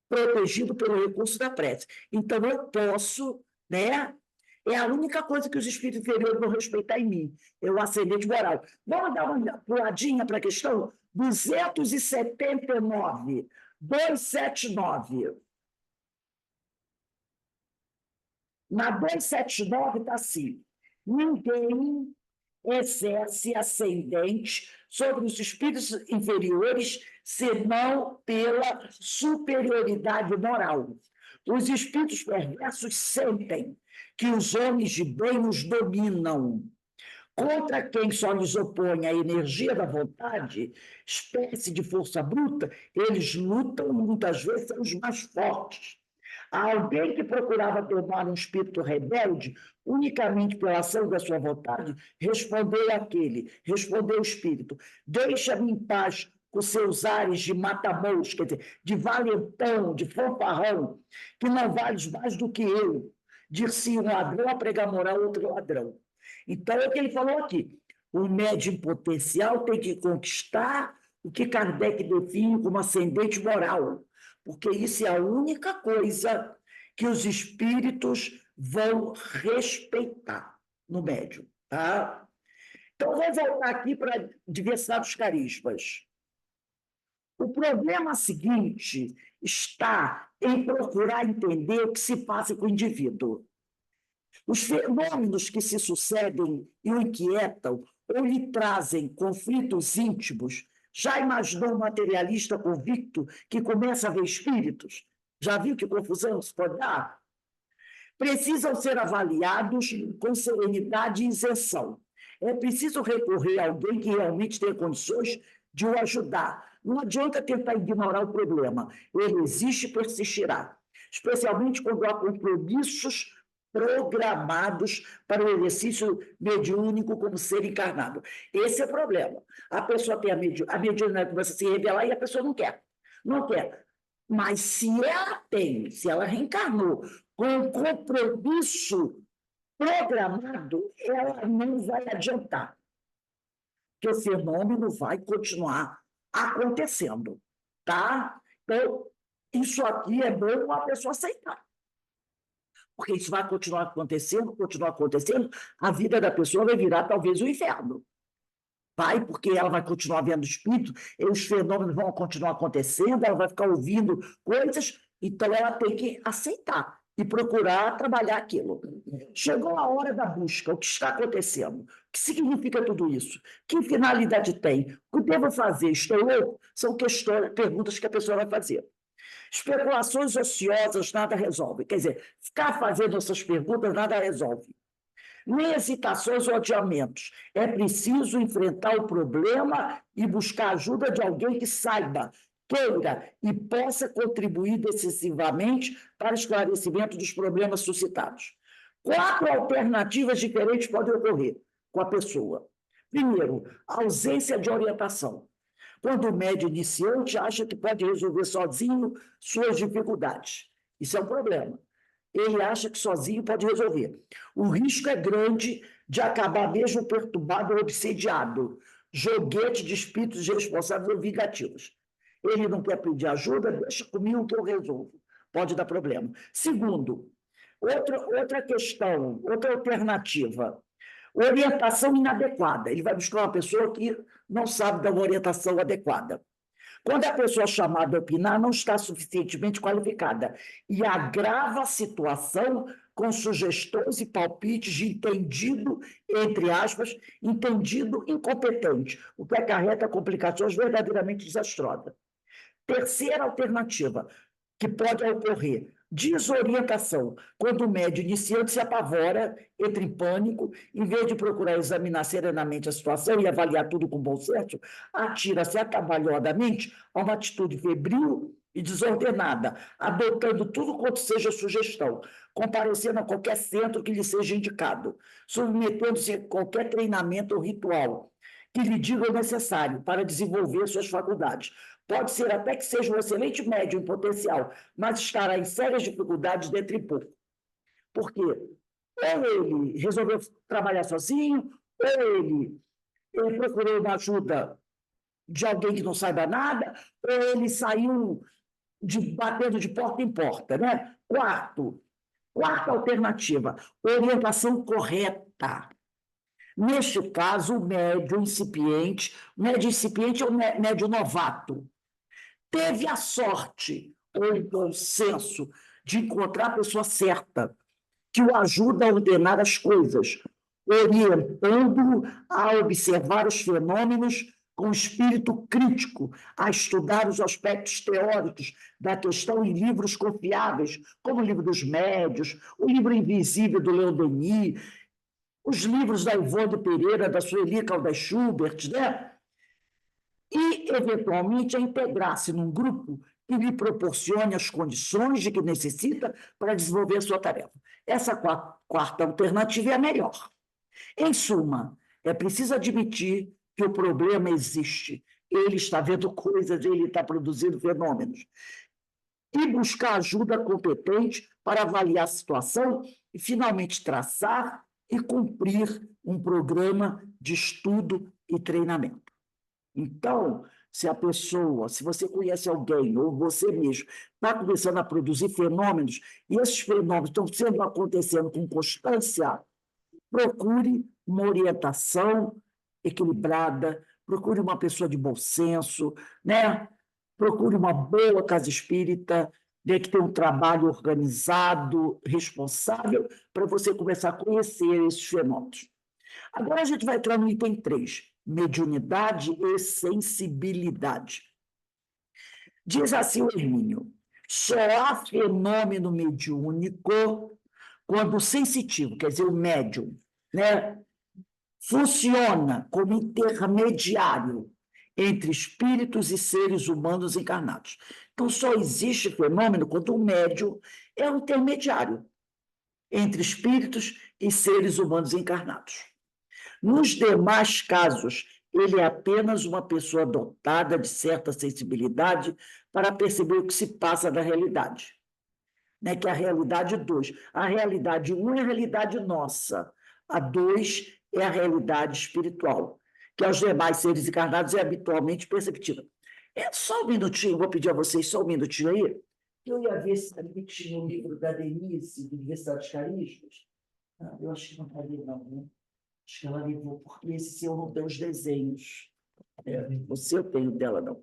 protegido pelo recurso da prece. Então, eu posso, né? É a única coisa que os espíritos inferiores vão respeitar em mim, é o ascendente moral. Vamos dar uma puladinha para a questão 279, 279. Na 279 está assim, ninguém exerce ascendente sobre os espíritos inferiores, senão pela superioridade moral. Os espíritos perversos sentem que os homens de bem os dominam. Contra quem só lhes opõe a energia da vontade, espécie de força bruta, eles lutam e muitas vezes são os mais fortes. Alguém que procurava tomar um espírito rebelde, unicamente pela ação da sua vontade, respondeu o espírito, deixa-me em paz com seus ares de mata-mous, quer dizer, de valentão, de fanfarrão, que não vales mais do que eu. Dir-se um ladrão a pregar moral outro ladrão. Então, é o que ele falou aqui. O médium potencial tem que conquistar o que Kardec define como ascendente moral, porque isso é a única coisa que os espíritos vão respeitar no médium, tá? Então, vamos voltar aqui para a diversidade dos carismas. O problema seguinte está em procurar entender o que se passa com o indivíduo. Os fenômenos que se sucedem e o inquietam ou lhe trazem conflitos íntimos. Já imaginou um materialista convicto que começa a ver espíritos? Já viu que confusão se pode dar? Precisam ser avaliados com serenidade e isenção. É preciso recorrer a alguém que realmente tenha condições de o ajudar. Não adianta tentar ignorar o problema. Ele existe e persistirá, especialmente quando há compromissos programados para o exercício mediúnico como ser encarnado. Esse é o problema. A pessoa tem a mediunidade começa a se revelar e a pessoa não quer. Não quer. Mas se ela tem, se ela reencarnou com um compromisso programado, ela não vai adiantar. Porque o fenômeno vai continuar acontecendo, tá? Então, isso aqui é bom a pessoa aceitar. Porque isso vai continuar acontecendo, a vida da pessoa vai virar talvez um inferno. Vai, porque ela vai continuar vendo espírito, e os fenômenos vão continuar acontecendo, ela vai ficar ouvindo coisas, então ela tem que aceitar e procurar trabalhar aquilo. Chegou a hora da busca, o que está acontecendo? O que significa tudo isso? Que finalidade tem? O que devo fazer? Estou louco? São perguntas que a pessoa vai fazer. Especulações ociosas nada resolve. Quer dizer, ficar fazendo essas perguntas nada resolve. Nem hesitações ou adiamentos. É preciso enfrentar o problema e buscar a ajuda de alguém que saiba, queira e possa contribuir decisivamente para o esclarecimento dos problemas suscitados. 4 alternativas diferentes podem ocorrer com a pessoa. Primeiro, ausência de orientação. Quando o médium iniciante acha que pode resolver sozinho suas dificuldades. Isso é um problema. Ele acha que sozinho pode resolver. O risco é grande de acabar mesmo perturbado ou obsediado, joguete de espíritos irresponsáveis ou vingativos. Ele não quer pedir ajuda, deixa comigo que eu resolvo. Pode dar problema. Segundo, outra questão, outra alternativa, orientação inadequada. Ele vai buscar uma pessoa que não sabe dar uma orientação adequada. Quando a pessoa chamada a opinar não está suficientemente qualificada e agrava a situação com sugestões e palpites de entendido, entre aspas, entendido incompetente, o que acarreta complicações verdadeiramente desastrosas. Terceira alternativa, que pode ocorrer, desorientação, quando o médium iniciante se apavora, entra em pânico, em vez de procurar examinar serenamente a situação e avaliar tudo com bom senso, atira-se atabalhadamente a uma atitude febril e desordenada, adotando tudo quanto seja sugestão, comparecendo a qualquer centro que lhe seja indicado, submetendo-se a qualquer treinamento ou ritual que lhe diga o necessário para desenvolver suas faculdades. Pode ser até que seja um excelente médium em potencial, mas estará em sérias dificuldades dentro em pouco. Por quê? Ou ele resolveu trabalhar sozinho, ou ele procurou uma ajuda de alguém que não saiba nada, ou ele saiu batendo de porta em porta, né? Quarta alternativa, orientação correta. Neste caso, o médium incipiente é um médium novato, teve a sorte ou o bom senso de encontrar a pessoa certa, que o ajuda a ordenar as coisas, orientando-o a observar os fenômenos com espírito crítico, a estudar os aspectos teóricos da questão em livros confiáveis, como o Livro dos Médios, o Livro Invisível do Leon Denis, os livros da Ivone Pereira, da Sueli Caldas Schubert, né? E, eventualmente, a integrar-se num grupo que lhe proporcione as condições de que necessita para desenvolver a sua tarefa. Essa quarta alternativa é a melhor. Em suma, é preciso admitir que o problema existe. Ele está vendo coisas, ele está produzindo fenômenos. E buscar ajuda competente para avaliar a situação e, finalmente, traçar e cumprir um programa de estudo e treinamento. Então, se você conhece alguém, ou você mesmo, está começando a produzir fenômenos, e esses fenômenos estão acontecendo com constância, procure uma orientação equilibrada, procure uma pessoa de bom senso, né? Procure uma boa casa espírita, né, que tem um trabalho organizado, responsável, para você começar a conhecer esses fenômenos. Agora a gente vai entrar no item 3, mediunidade e sensibilidade. Diz assim o Hermínio: só há fenômeno mediúnico quando o sensitivo, quer dizer, o médium, né, funciona como intermediário entre espíritos e seres humanos encarnados. Então, só existe fenômeno quando o médium é um intermediário entre espíritos e seres humanos encarnados. Nos demais casos, ele é apenas uma pessoa dotada de certa sensibilidade para perceber o que se passa na realidade, né? Que é a realidade 2. A realidade 1 é a realidade nossa, a 2 é a realidade espiritual, que aos demais seres encarnados é habitualmente perceptível. É só um minutinho, vou pedir a vocês só um minutinho aí. Eu ia ver se também tinha um livro da Denise, do Universidade dos Carismas. Eu acho que não está ali, não, né? Acho que ela levou, porque esse seu não tem os desenhos. O seu tem o dela, não.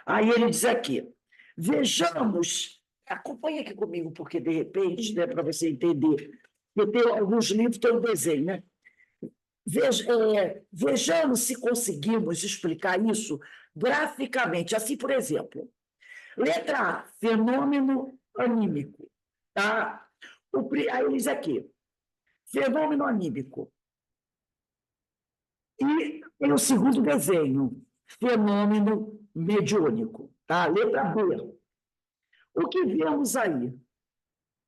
Aí ele diz aqui, vejamos, acompanha aqui comigo, porque, de repente, né, para você entender, porque tem alguns livros que tem um desenho, né? Vejamos se conseguimos explicar isso graficamente. Assim, por exemplo, letra A, fenômeno anímico. Tá? Aí ele diz aqui, fenômeno anímico. E tem o segundo desenho, fenômeno mediúnico. Tá? Letra B. O que vemos aí?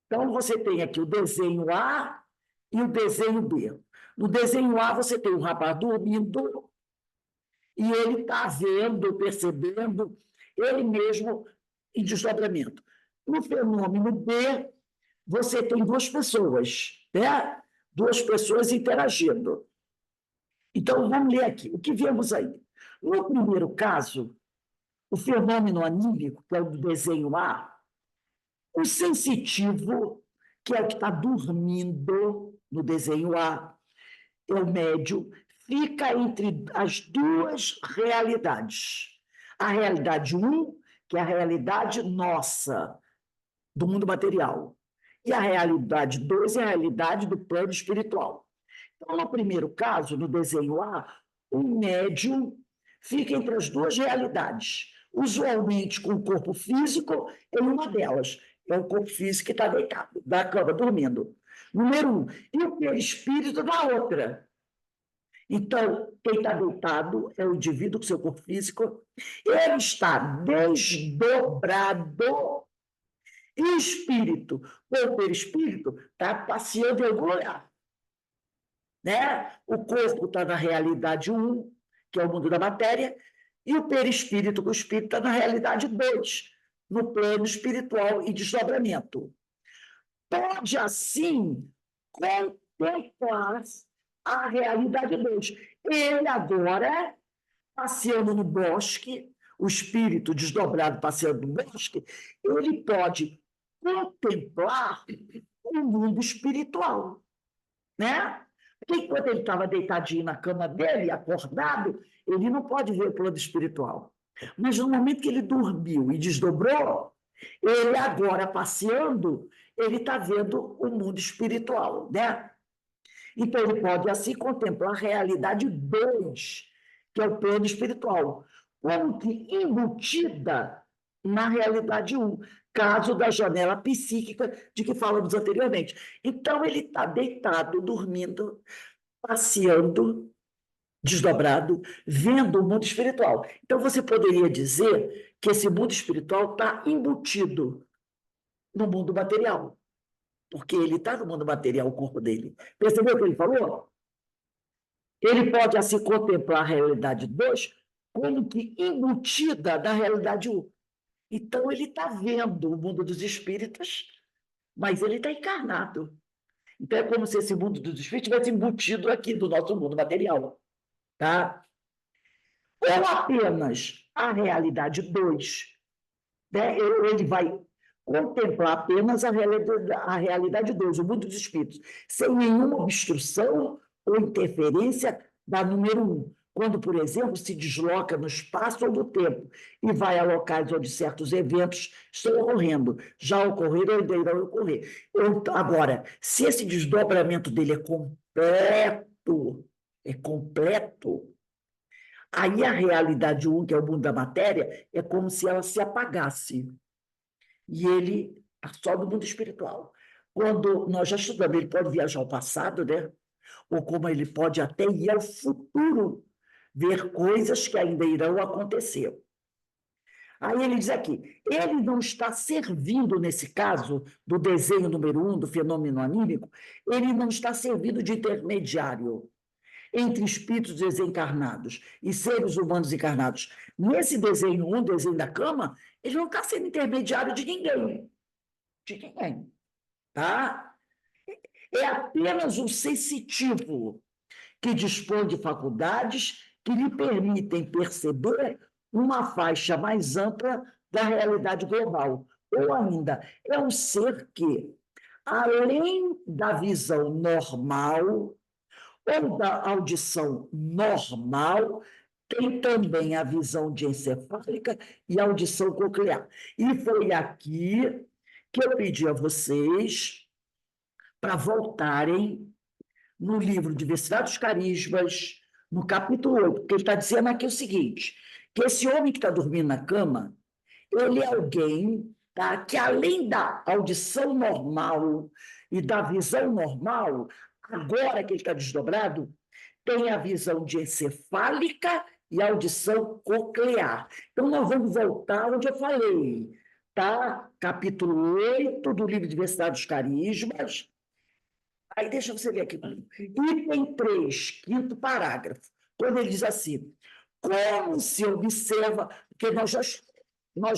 Então, você tem aqui o desenho A e o desenho B. No desenho A, você tem um rapaz dormindo e ele está vendo, percebendo, ele mesmo em desdobramento. No fenômeno B, você tem duas pessoas, né? Duas pessoas interagindo. Então, vamos ler aqui. O que vemos aí? No primeiro caso, o fenômeno anímico, que é o do desenho A, o sensitivo, que é o que está dormindo no desenho A, é o médium, fica entre as duas realidades. A realidade 1, que é a realidade nossa, do mundo material, e a realidade 2 é a realidade do plano espiritual. Então, no primeiro caso, no desenho A, o médium fica entre as duas realidades, usualmente com o corpo físico em uma delas, é o corpo físico que está deitado, da cama, dormindo. Número 1. E o perispírito na outra. Então, quem está deitado é o indivíduo com seu corpo físico, ele está desdobrado, e o espírito, com o perispírito, está passeando em algum lugar. Né? O corpo está na realidade 1, que é o mundo da matéria, e o perispírito com o espírito está na realidade 2, no plano espiritual e desdobramento. Pode, assim, contemplar a realidade 2. Ele agora, passeando no bosque, o espírito desdobrado passeando no bosque, ele pode contemplar o mundo espiritual, né? Porque enquanto ele estava deitadinho na cama dele, acordado, ele não pode ver o plano espiritual. Mas no momento que ele dormiu e desdobrou, ele agora passeando, ele está vendo o mundo espiritual, né? Então, ele pode, assim, contemplar a realidade 2, que é o plano espiritual, como que embutida na realidade 1, caso da janela psíquica de que falamos anteriormente. Então, ele está deitado, dormindo, passeando, desdobrado, vendo o mundo espiritual. Então, você poderia dizer que esse mundo espiritual está embutido no mundo material, porque ele está no mundo material, o corpo dele. Percebeu o que ele falou? Ele pode, assim, contemplar a realidade 2 como que embutida da realidade 1. Então, ele está vendo o mundo dos espíritos, mas ele está encarnado. Então, é como se esse mundo dos espíritos tivesse embutido aqui do nosso mundo material. Tá? Ou apenas a realidade 2, né? Ele vai contemplar apenas a realidade 2, o mundo dos espíritos, sem nenhuma obstrução ou interferência da número 1. Quando, por exemplo, se desloca no espaço ou no tempo e vai a locais onde certos eventos estão ocorrendo, já ocorreram ou ainda irão ocorrer. Agora, se esse desdobramento dele é completo, aí a realidade 1, que é o mundo da matéria, é como se ela se apagasse. E ele só do mundo espiritual. Quando nós já estudamos, ele pode viajar ao passado, né? Ou como ele pode até ir ao futuro, ver coisas que ainda irão acontecer. Aí ele diz aqui, ele não está servindo, nesse caso, do desenho número 1, do fenômeno anímico, ele não está servindo de intermediário entre espíritos desencarnados e seres humanos encarnados. Nesse desenho 1, desenho da cama, ele não está sendo intermediário de ninguém. De ninguém. Tá? É apenas um sensitivo que dispõe de faculdades que lhe permitem perceber uma faixa mais ampla da realidade global. Ou ainda, é um ser que, além da visão normal ou da audição normal, tem também a visão diencefálica e a audição coclear. E foi aqui que eu pedi a vocês para voltarem no livro Diversidade dos Carismas, no capítulo 8, porque ele está dizendo aqui o seguinte, que esse homem que está dormindo na cama, ele é alguém, tá, que além da audição normal e da visão normal, agora que ele está desdobrado, tem a visão diencefálica e a audição coclear. Então, nós vamos voltar onde eu falei, tá? Capítulo 8 do livro Diversidade dos Carismas. Aí deixa você ver aqui. Item 3, quinto parágrafo, quando ele diz assim, como se observa, porque nós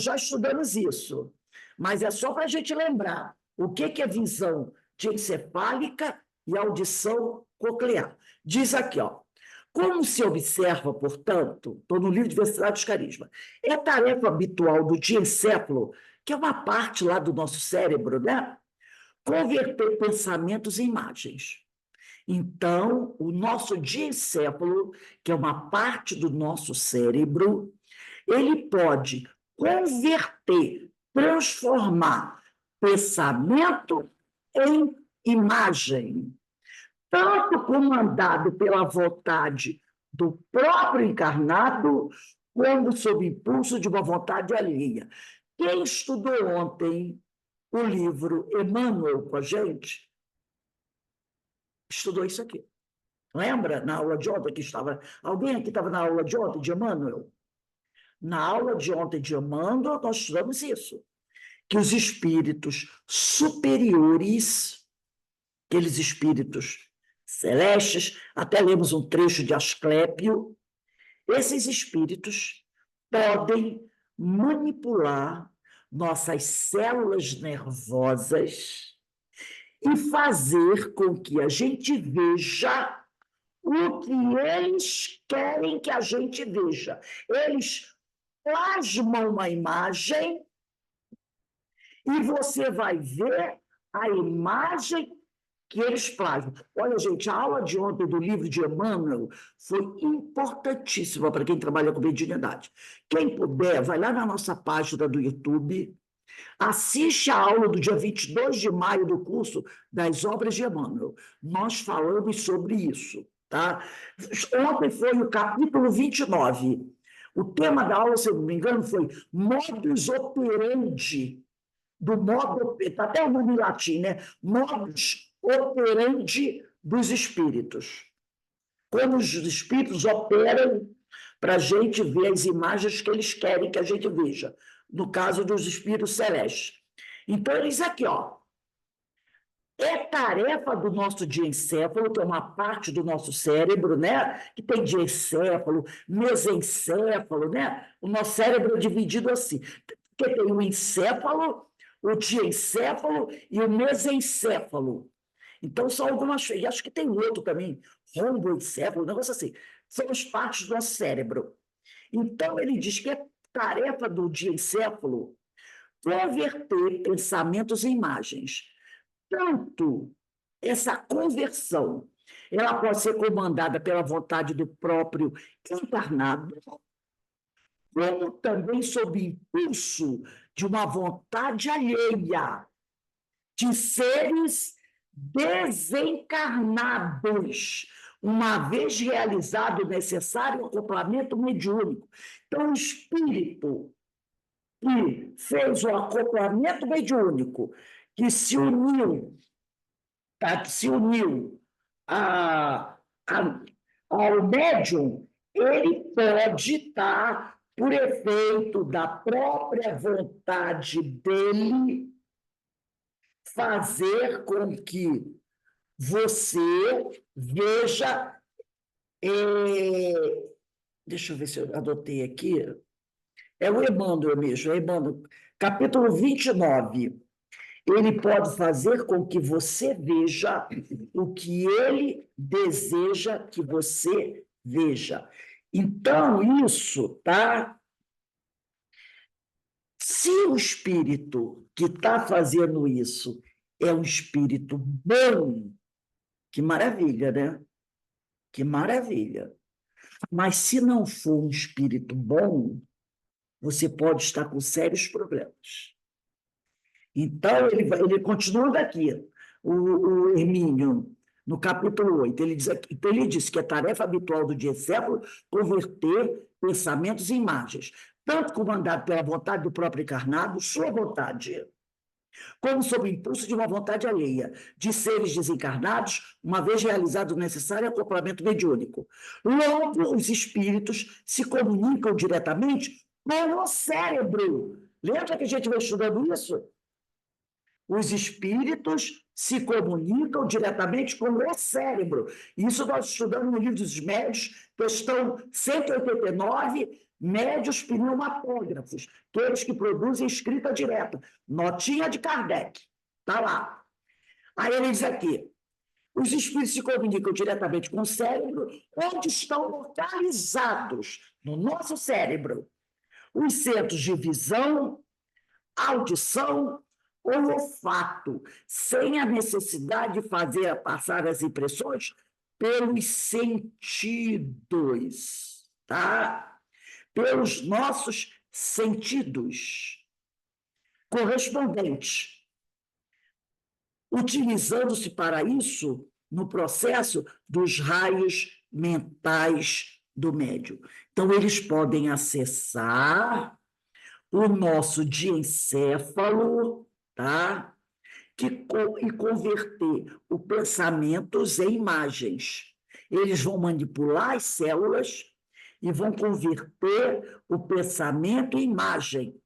já estudamos isso, mas é só para a gente lembrar o que é visão diencefálica e audição coclear. Diz aqui, ó, como se observa, portanto, estou no livro Diversidade dos Carismas, é tarefa habitual do diencéfalo, que é uma parte lá do nosso cérebro, né? Converter pensamentos em imagens. Então, o nosso diencéfalo, que é uma parte do nosso cérebro, ele pode converter, transformar pensamento em imagem, tanto comandado pela vontade do próprio encarnado, como sob impulso de uma vontade alheia. Quem estudou ontem o livro Emmanuel com a gente, estudou isso aqui. Lembra, na aula de ontem que estava... Alguém aqui estava na aula de ontem de Emmanuel? Na aula de ontem de Emmanuel, nós estudamos isso. Que os espíritos superiores, aqueles espíritos celestes, até lemos um trecho de Asclépio, esses espíritos podem manipular nossas células nervosas e fazer com que a gente veja o que eles querem que a gente veja. Eles plasmam uma imagem e você vai ver a imagem que eles plasmam. Olha, gente, a aula de ontem do livro de Emmanuel foi importantíssima para quem trabalha com mediunidade. Quem puder, vai lá na nossa página do YouTube, assiste a aula do dia 22 de maio do curso das obras de Emmanuel. Nós falamos sobre isso. Tá? Ontem foi o capítulo 29. O tema da aula, se eu não me engano, foi modus operandi, do modo, está até o nome em latim, né? Modus operandi dos espíritos. Como os espíritos operam para a gente ver as imagens que eles querem que a gente veja, no caso dos espíritos celestes. Então, eles aqui, ó, é tarefa do nosso diencéfalo, que é uma parte do nosso cérebro, né? Que tem diencéfalo, mesencéfalo, né? O nosso cérebro é dividido assim, porque tem o encéfalo, o diencéfalo e o mesencéfalo. Então, são algumas, e acho que tem outro também, romboencéfalo, um negócio assim, são as partes do nosso cérebro. Então, ele diz que é tarefa do diencéfalo converter pensamentos em imagens. Tanto essa conversão, ela pode ser comandada pela vontade do próprio encarnado, como também sob impulso de uma vontade alheia, de seres desencarnados, uma vez realizado o necessário acoplamento mediúnico. Então, o espírito que fez o acoplamento mediúnico, que se uniu, que se uniu ao médium, ele pode estar, por efeito da própria vontade dele, fazer com que você veja. Deixa eu ver se eu adotei aqui. É o Emmanuel mesmo, é Emmanuel, capítulo 29. Ele pode fazer com que você veja o que ele deseja que você veja. Então, isso, tá? Se o espírito que está fazendo isso é um espírito bom, que maravilha, né? Que maravilha. Mas se não for um espírito bom, você pode estar com sérios problemas. Então, ele continua daqui, o Hermínio, no capítulo 8. Então, ele diz que é tarefa habitual do diencéfalo converter pensamentos em imagens, tanto comandado pela vontade do próprio encarnado, sua vontade, como sob o impulso de uma vontade alheia, de seres desencarnados, uma vez realizado o necessário acoplamento mediúnico. Logo, os espíritos se comunicam diretamente com o cérebro. Lembra que a gente vai estudando isso? Os espíritos se comunicam diretamente com o cérebro. Isso nós estudamos no livro dos médios, questão 189, médios pneumatógrafos, aqueles que produzem escrita direta. Notinha de Kardec. Está lá. Aí ele diz aqui, os espíritos se comunicam diretamente com o cérebro, onde estão localizados no nosso cérebro os centros de visão, audição ou olfato, sem a necessidade de fazer passar as impressões pelos sentidos, tá? Pelos nossos sentidos correspondentes, utilizando-se para isso no processo dos raios mentais do médium. Então, eles podem acessar o nosso diencéfalo, tá? E converter os pensamentos em imagens. Eles vão manipular as células e vão converter o pensamento em imagem.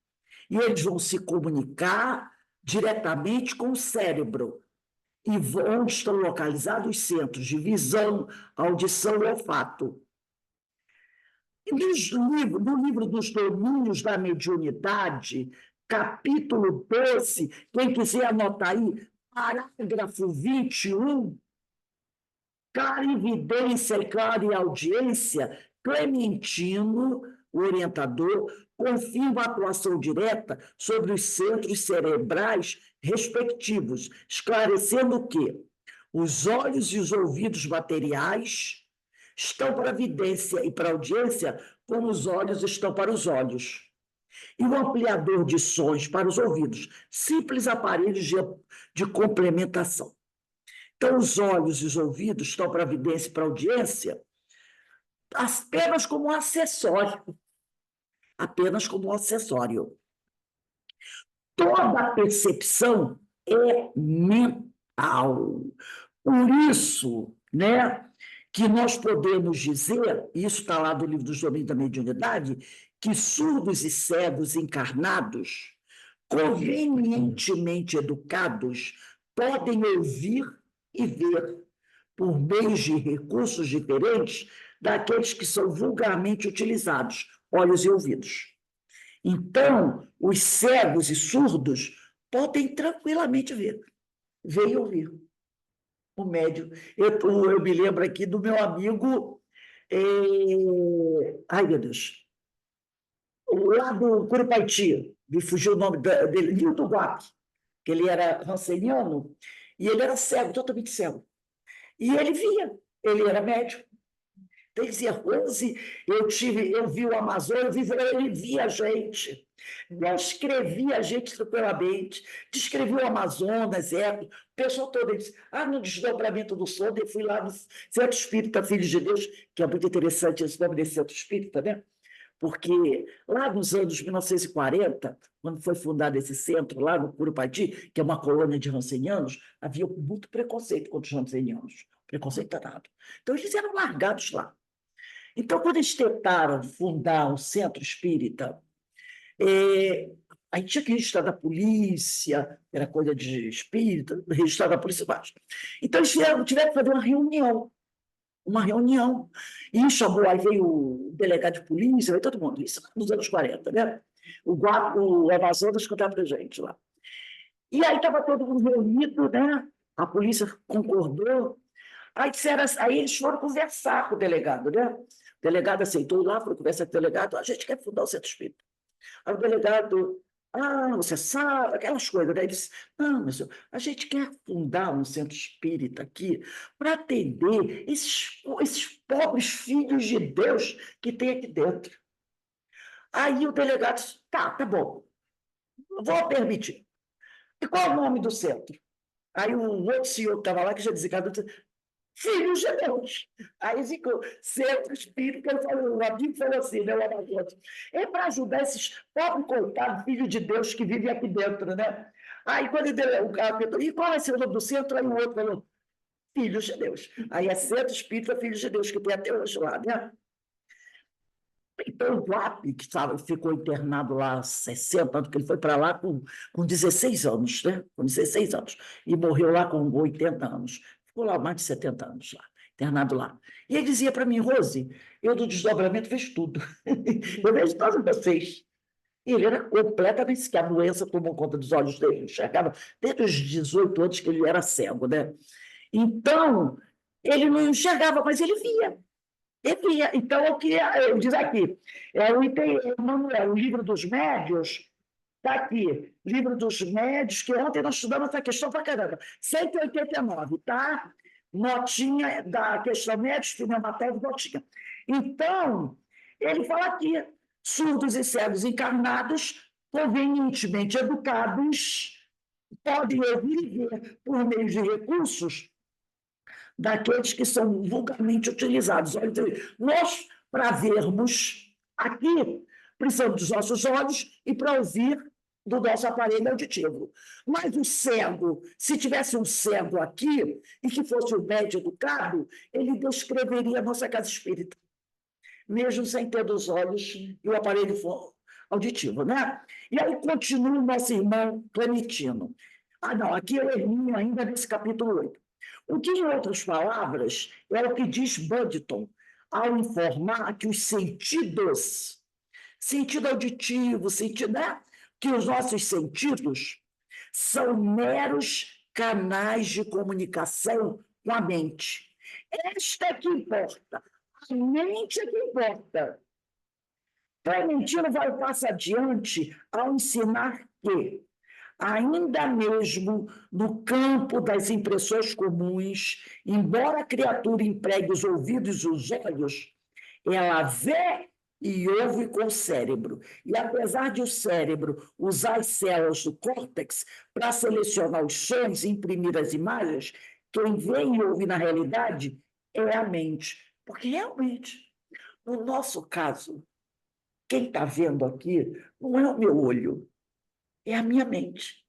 E eles vão se comunicar diretamente com o cérebro. E onde estão localizados os centros de visão, audição e olfato. E no livro dos domínios da mediunidade, capítulo 12, quem quiser anotar aí, parágrafo 21, clarividência e clareaudiência, Clementino, o orientador, confirma a atuação direta sobre os centros cerebrais respectivos, esclarecendo que os olhos e os ouvidos materiais estão para a vidência e para a audiência, como os olhos estão para os olhos. E o ampliador de sons para os ouvidos, simples aparelhos de complementação. Então, os olhos e os ouvidos estão para a vidência e para a audiência apenas como um acessório. Apenas como um acessório. Toda percepção é mental. Por isso, né, que nós podemos dizer, isso está lá do livro dos Domínios da Mediunidade, que surdos e cegos encarnados, convenientemente educados, podem ouvir e ver, por meios de recursos diferentes daqueles que são vulgarmente utilizados, olhos e ouvidos. Então, os cegos e surdos podem tranquilamente ver e ouvir. o médium. Eu me lembro aqui do meu amigo, ai, meu Deus, lá do Curupaiti, me fugiu o nome dele, Nilton Guape, que ele era ranceniano, e ele era cego, totalmente cego. E ele via, ele era médium. Então, ele dizia, Rose, eu vi o Amazonas, ele via a gente. Descrevia a gente tranquilamente, descrevia o Amazonas, o pessoal todo. Ele disse, no desdobramento do sono, eu fui lá no Centro Espírita Filhos de Deus, que é muito interessante esse nome desse Centro Espírita, né? Porque lá nos anos 1940, quando foi fundado esse centro, lá no Curupati, que é uma colônia de rancenianos, havia muito preconceito contra os rancenianos, preconceito danado. Então, eles eram largados lá. Então, quando eles tentaram fundar um centro espírita, aí tinha que registrar da polícia, era coisa de espírita, registrar da polícia baixo. Então, eles tiveram que fazer uma reunião, e chamou, aí veio o delegado de polícia, veio todo mundo, isso nos anos 40, né? O Amazonas contava para a gente lá. E aí estava todo mundo reunido, né? A polícia concordou, aí eles foram conversar com o delegado, né? O delegado aceitou lá, foi conversar com o delegado, a gente quer fundar o centro espírita. Aí o delegado, você sabe, aquelas coisas, né? Ele disse, não, meu senhor, a gente quer fundar um centro espírita aqui para atender esses pobres filhos de Deus que tem aqui dentro. Aí o delegado disse, tá bom, vou permitir. E qual é o nome do centro? Aí o outro senhor que estava lá, que já desencadeou, disse, Filhos de Deus. Aí ficou Centro Espírita, o amigo falou assim, né, o Amazonas, é para ajudar esses pobres coitados, filhos de Deus que vivem aqui dentro, né? Aí quando o cara perguntou, e qual vai ser o nome do centro? Aí o outro falou, Filhos de Deus. Aí é Centro Espírita, Filhos de Deus, que tem até hoje lá, né? Então, o Guape, que ficou internado lá há 60 anos, porque ele foi para lá com 16 anos, né? Com 16 anos, e morreu lá com 80 anos. Ficou lá mais de 70 anos lá, internado lá. E ele dizia para mim, Rose, eu do desdobramento vejo tudo. Eu vejo todos vocês. E ele era completamente, que a doença tomou conta dos olhos dele, ele enxergava desde os 18 anos que ele era cego, né? Então, ele não enxergava, mas ele via. Então, eu diz aqui, Manuel, o livro dos médios, está aqui, livro dos médios, que ontem nós estudamos essa questão para caramba, 189, tá? Notinha da questão médios, cinematógrafo, notinha. Então, ele fala aqui, surdos e cegos encarnados, convenientemente educados, podem ouvir e ver por meio de recursos daqueles que são vulgarmente utilizados. Nós, para vermos aqui, precisamos dos nossos olhos e para ouvir do nosso aparelho auditivo. Mas o cego, se tivesse um cego aqui e que fosse um médium educado, ele descreveria a nossa casa espírita, mesmo sem ter dos olhos e o aparelho auditivo, né? E aí continua o nosso irmão Clementino. Não, aqui é o Hermínio ainda nesse capítulo 8. O que, em outras palavras, é o que diz Budton ao informar que os sentidos, sentido auditivo, né? Que os nossos sentidos são meros canais de comunicação com a mente. Esta é que importa. A mente é que importa. Clementino vai um passo adiante ao ensinar que ainda mesmo no campo das impressões comuns, embora a criatura empregue os ouvidos e os olhos, ela vê e ouve com o cérebro. E apesar de o cérebro usar as células do córtex para selecionar os sons e imprimir as imagens, quem vê e ouve na realidade é a mente. Porque realmente, no nosso caso, quem está vendo aqui não é o meu olho, é a minha mente.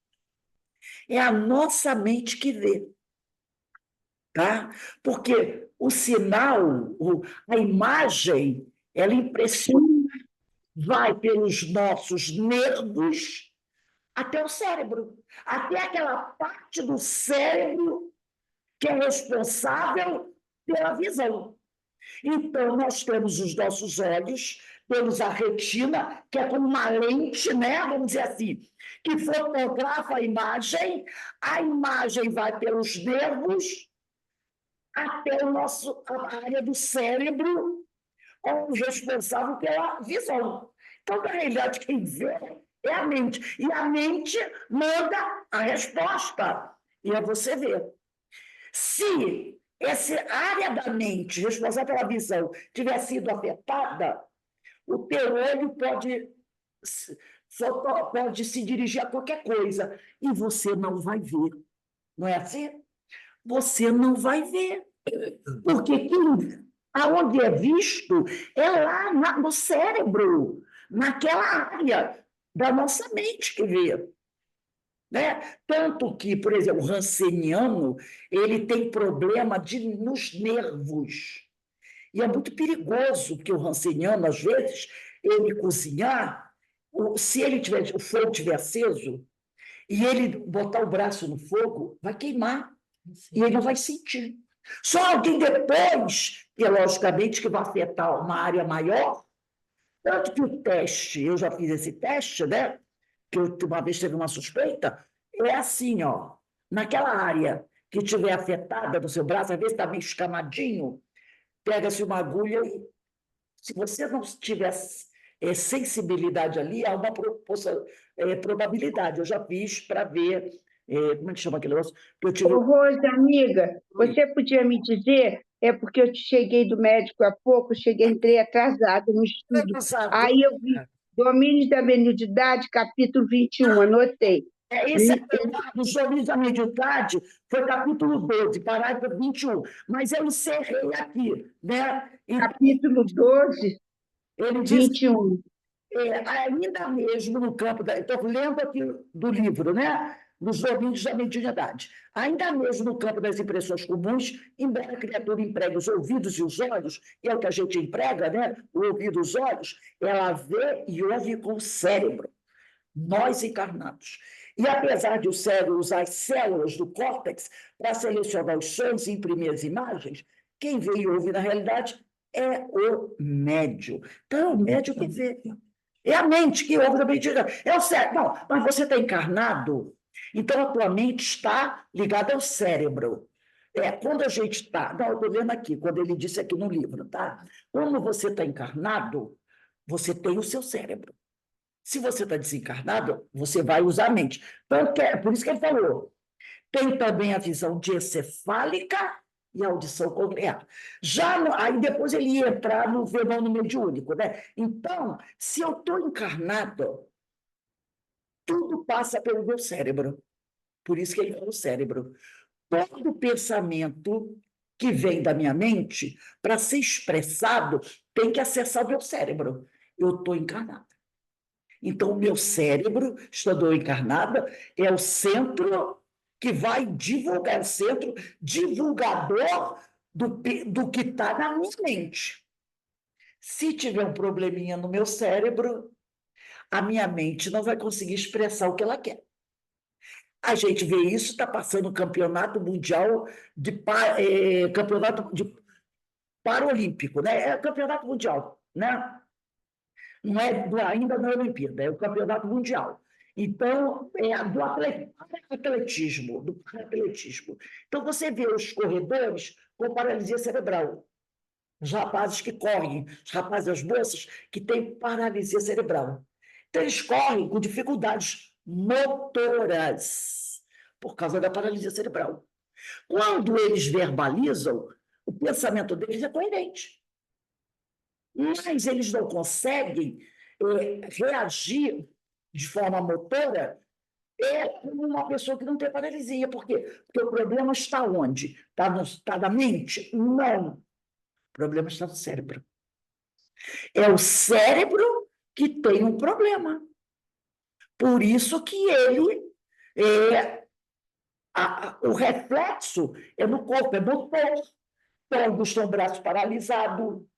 É a nossa mente que vê. Tá? Porque o sinal, a imagem, ela impressiona, vai pelos nossos nervos até o cérebro, até aquela parte do cérebro que é responsável pela visão. Então, nós temos os nossos olhos, temos a retina, que é como uma lente, né? Vamos dizer assim, que fotografa a imagem vai pelos nervos até a área do cérebro como responsável pela visão. Então, na realidade, quem vê é a mente. E a mente manda a resposta. E é você ver. Se essa área da mente responsável pela visão tiver sido afetada, o teu olho pode se dirigir a qualquer coisa e você não vai ver. Não é assim? Você não vai ver. Porque aonde é visto é lá no cérebro, naquela área da nossa mente que vê. Né? Tanto que, por exemplo, o ranceniano, ele tem problema nos nervos. E é muito perigoso, porque o ranceniano, às vezes, ele cozinhar, se o fogo estiver aceso, e ele botar o braço no fogo, vai queimar, e ele não vai sentir. Só alguém depois, que logicamente que vai afetar uma área maior, tanto que o teste, eu já fiz esse teste, né? Que eu, uma vez teve uma suspeita, é assim, ó, naquela área que estiver afetada no seu braço, às vezes está meio escamadinho, pega-se uma agulha e, se você não tiver sensibilidade ali, há uma probabilidade. Eu já fiz para ver, como é que chama aquele negócio? Que eu tive... Ô, Rose, amiga, você podia me dizer, é porque eu cheguei do médico há pouco, entrei atrasada no estudo. Aí eu vi Domínios da Mediunidade, capítulo 21, anotei. Esse dos domínios da mediunidade foi capítulo 12, parágrafo 21. Mas eu encerrei aqui, né? Capítulo 12, ele diz, 21. ainda mesmo no campo da... Estou lendo aqui do livro, né? Dos domínios da mediunidade. Ainda mesmo no campo das impressões comuns, embora a criatura empregue os ouvidos e os olhos, que é o que a gente emprega, né? O ouvido e os olhos, ela vê e ouve com o cérebro, nós encarnados. E apesar de o cérebro usar as células do córtex para selecionar os sons e imprimir as imagens, quem vê e ouve na realidade é o médium. Então, é o médium que vê. É a mente que ouve da mediunidade. É o cérebro. Não, mas você está encarnado, então a tua mente está ligada ao cérebro. Quando a gente está... Não, eu estou vendo aqui, quando ele disse aqui no livro, tá? Quando você está encarnado, você tem o seu cérebro. Se você está desencarnado, você vai usar a mente. Então, por isso que ele falou. Tem também a visão diencefálica e a audição coclear. Aí depois ele ia entrar no fenômeno mediúnico, né? Então, se eu estou encarnado, tudo passa pelo meu cérebro. Por isso que ele fala o cérebro. Todo pensamento que vem da minha mente, para ser expressado, tem que acessar o meu cérebro. Eu estou encarnado. Então, o meu cérebro, estando encarnada, é o centro que vai divulgar, é o centro divulgador do que está na minha mente. Se tiver um probleminha no meu cérebro, a minha mente não vai conseguir expressar o que ela quer. A gente vê isso, está passando o campeonato mundial campeonato de paralímpico, né? É campeonato mundial, né? Não é ainda na Olimpíada, é o campeonato mundial. Então, é do atletismo, do atletismo. Então, você vê os corredores com paralisia cerebral, os rapazes que correm, os rapazes e as moças que têm paralisia cerebral. Então, eles correm com dificuldades motoras por causa da paralisia cerebral. Quando eles verbalizam, o pensamento deles é coerente. Mas eles não conseguem reagir de forma motora como uma pessoa que não tem paralisia. Por quê? Porque o problema está onde? Está na mente? Não. O problema está no cérebro. É o cérebro que tem um problema. Por isso que ele... o reflexo é no corpo, é motor. Todos têm o braço paralisado,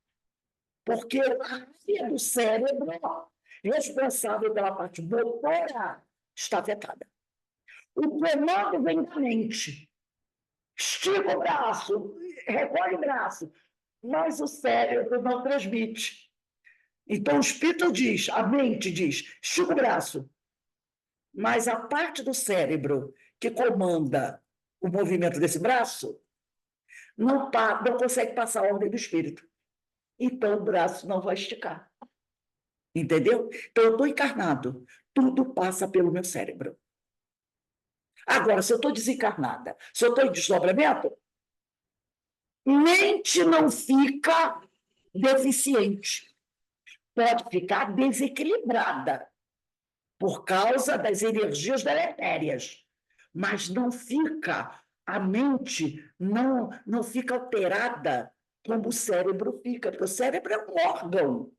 porque a área do cérebro responsável pela parte motora está afetada. O comando vem da mente. Estica o braço, recolhe o braço, mas o cérebro não transmite. Então, o espírito diz, a mente diz, estica o braço, mas a parte do cérebro que comanda o movimento desse braço não consegue passar a ordem do espírito. Então, o braço não vai esticar. Entendeu? Então, eu estou encarnado. Tudo passa pelo meu cérebro. Agora, se eu estou desencarnada, se eu estou em desdobramento, mente não fica deficiente. Pode ficar desequilibrada por causa das energias deletérias, mas não fica, a mente não fica alterada como o cérebro fica, porque o cérebro é um órgão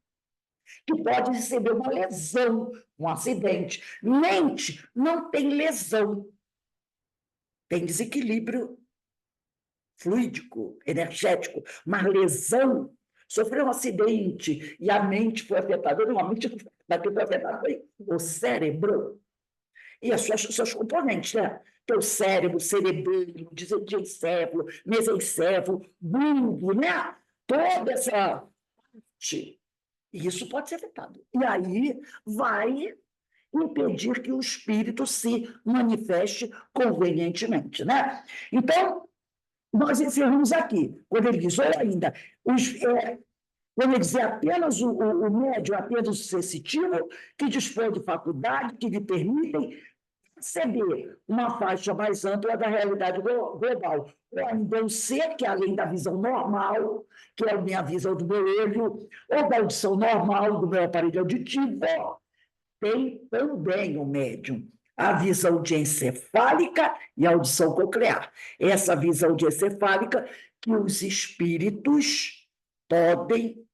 que pode receber uma lesão, um acidente. Mente não tem lesão, tem desequilíbrio fluídico, energético, mas lesão, sofreu um acidente e a mente foi afetada. Não, a mente daquilo foi afetada foi o cérebro e os seus componentes, né? Teu cérebro, cerebelo, diencéfalo, mesencéfalo, bulbo, né? Toda essa parte. E isso pode ser afetado. E aí vai impedir que o espírito se manifeste convenientemente, né? Então, nós encerramos aqui, quando ele diz, ou ainda, quando ele diz apenas o médium, apenas o sensitivo, que dispõe de faculdade, que lhe permitem perceber uma faixa mais ampla da realidade global. Ou ainda um ser que, além da visão normal, que é a minha visão do meu olho, ou da audição normal do meu aparelho auditivo, tem também o médium a visão diencefálica e a audição coclear. Essa visão diencefálica que os espíritos podem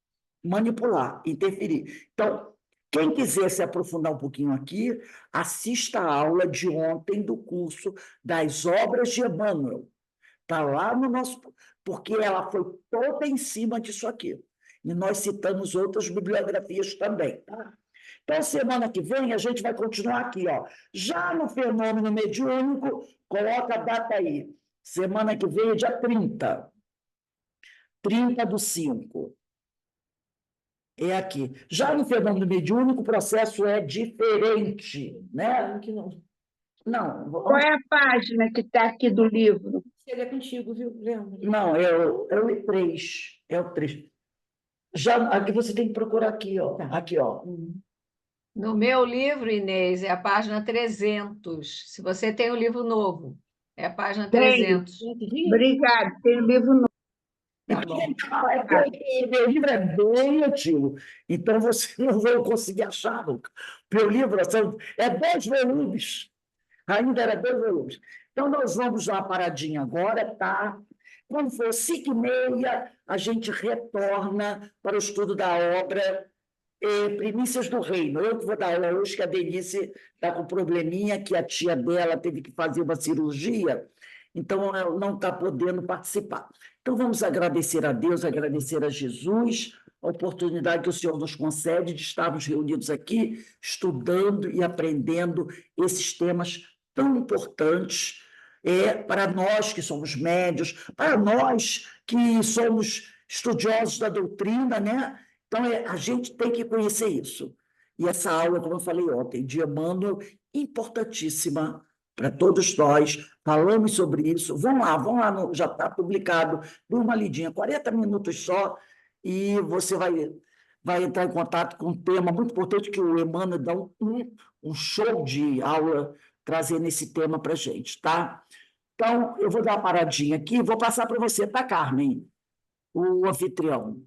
manipular, interferir. Então, quem quiser se aprofundar um pouquinho aqui, assista a aula de ontem do curso das obras de Emmanuel. Está lá no nosso... Porque ela foi toda em cima disso aqui. E nós citamos outras bibliografias também, tá? Então, semana que vem, a gente vai continuar aqui, ó. Já no fenômeno mediúnico, coloca a data aí. Semana que vem é dia 30. 30/5. É aqui. Já no fenômeno mediúnico, o processo é diferente, né? Que não. Não, Qual é a página que está aqui do livro? Seria contigo, viu? Lembra? não, é o 3. É o 3. Já, aqui você tem que procurar aqui, ó. Aqui, ó. No meu livro, Inês, é a página 300. Se você tem o livro novo, é a página Tenho. 300. Obrigada, tem um livro novo. Tá bom. Meu livro é bem antigo, então você não vai conseguir achar nunca. Meu livro é 2 volumes, ainda era 2 volumes. Então, nós vamos dar uma paradinha agora, tá? Quando for 5h30, a gente retorna para o estudo da obra Primícias do Reino. Eu que vou dar aula hoje, que a Denise está com um probleminha, que a tia dela teve que fazer uma cirurgia, então ela não está podendo participar. Então, vamos agradecer a Deus, agradecer a Jesus, a oportunidade que o Senhor nos concede de estarmos reunidos aqui, estudando e aprendendo esses temas tão importantes para nós que somos médios, para nós que somos estudiosos da doutrina, né? Então, a gente tem que conhecer isso. E essa aula, como eu falei ontem, de Emmanuel, importantíssima para todos nós. Falamos sobre isso. Vão lá, já está publicado, dê uma lidinha, 40 minutos só, e você vai entrar em contato com um tema muito importante que o Emmanuel dá um show de aula trazendo esse tema para a gente, tá? Então, eu vou dar uma paradinha aqui, vou passar para você, tá, Carmen? O anfitrião.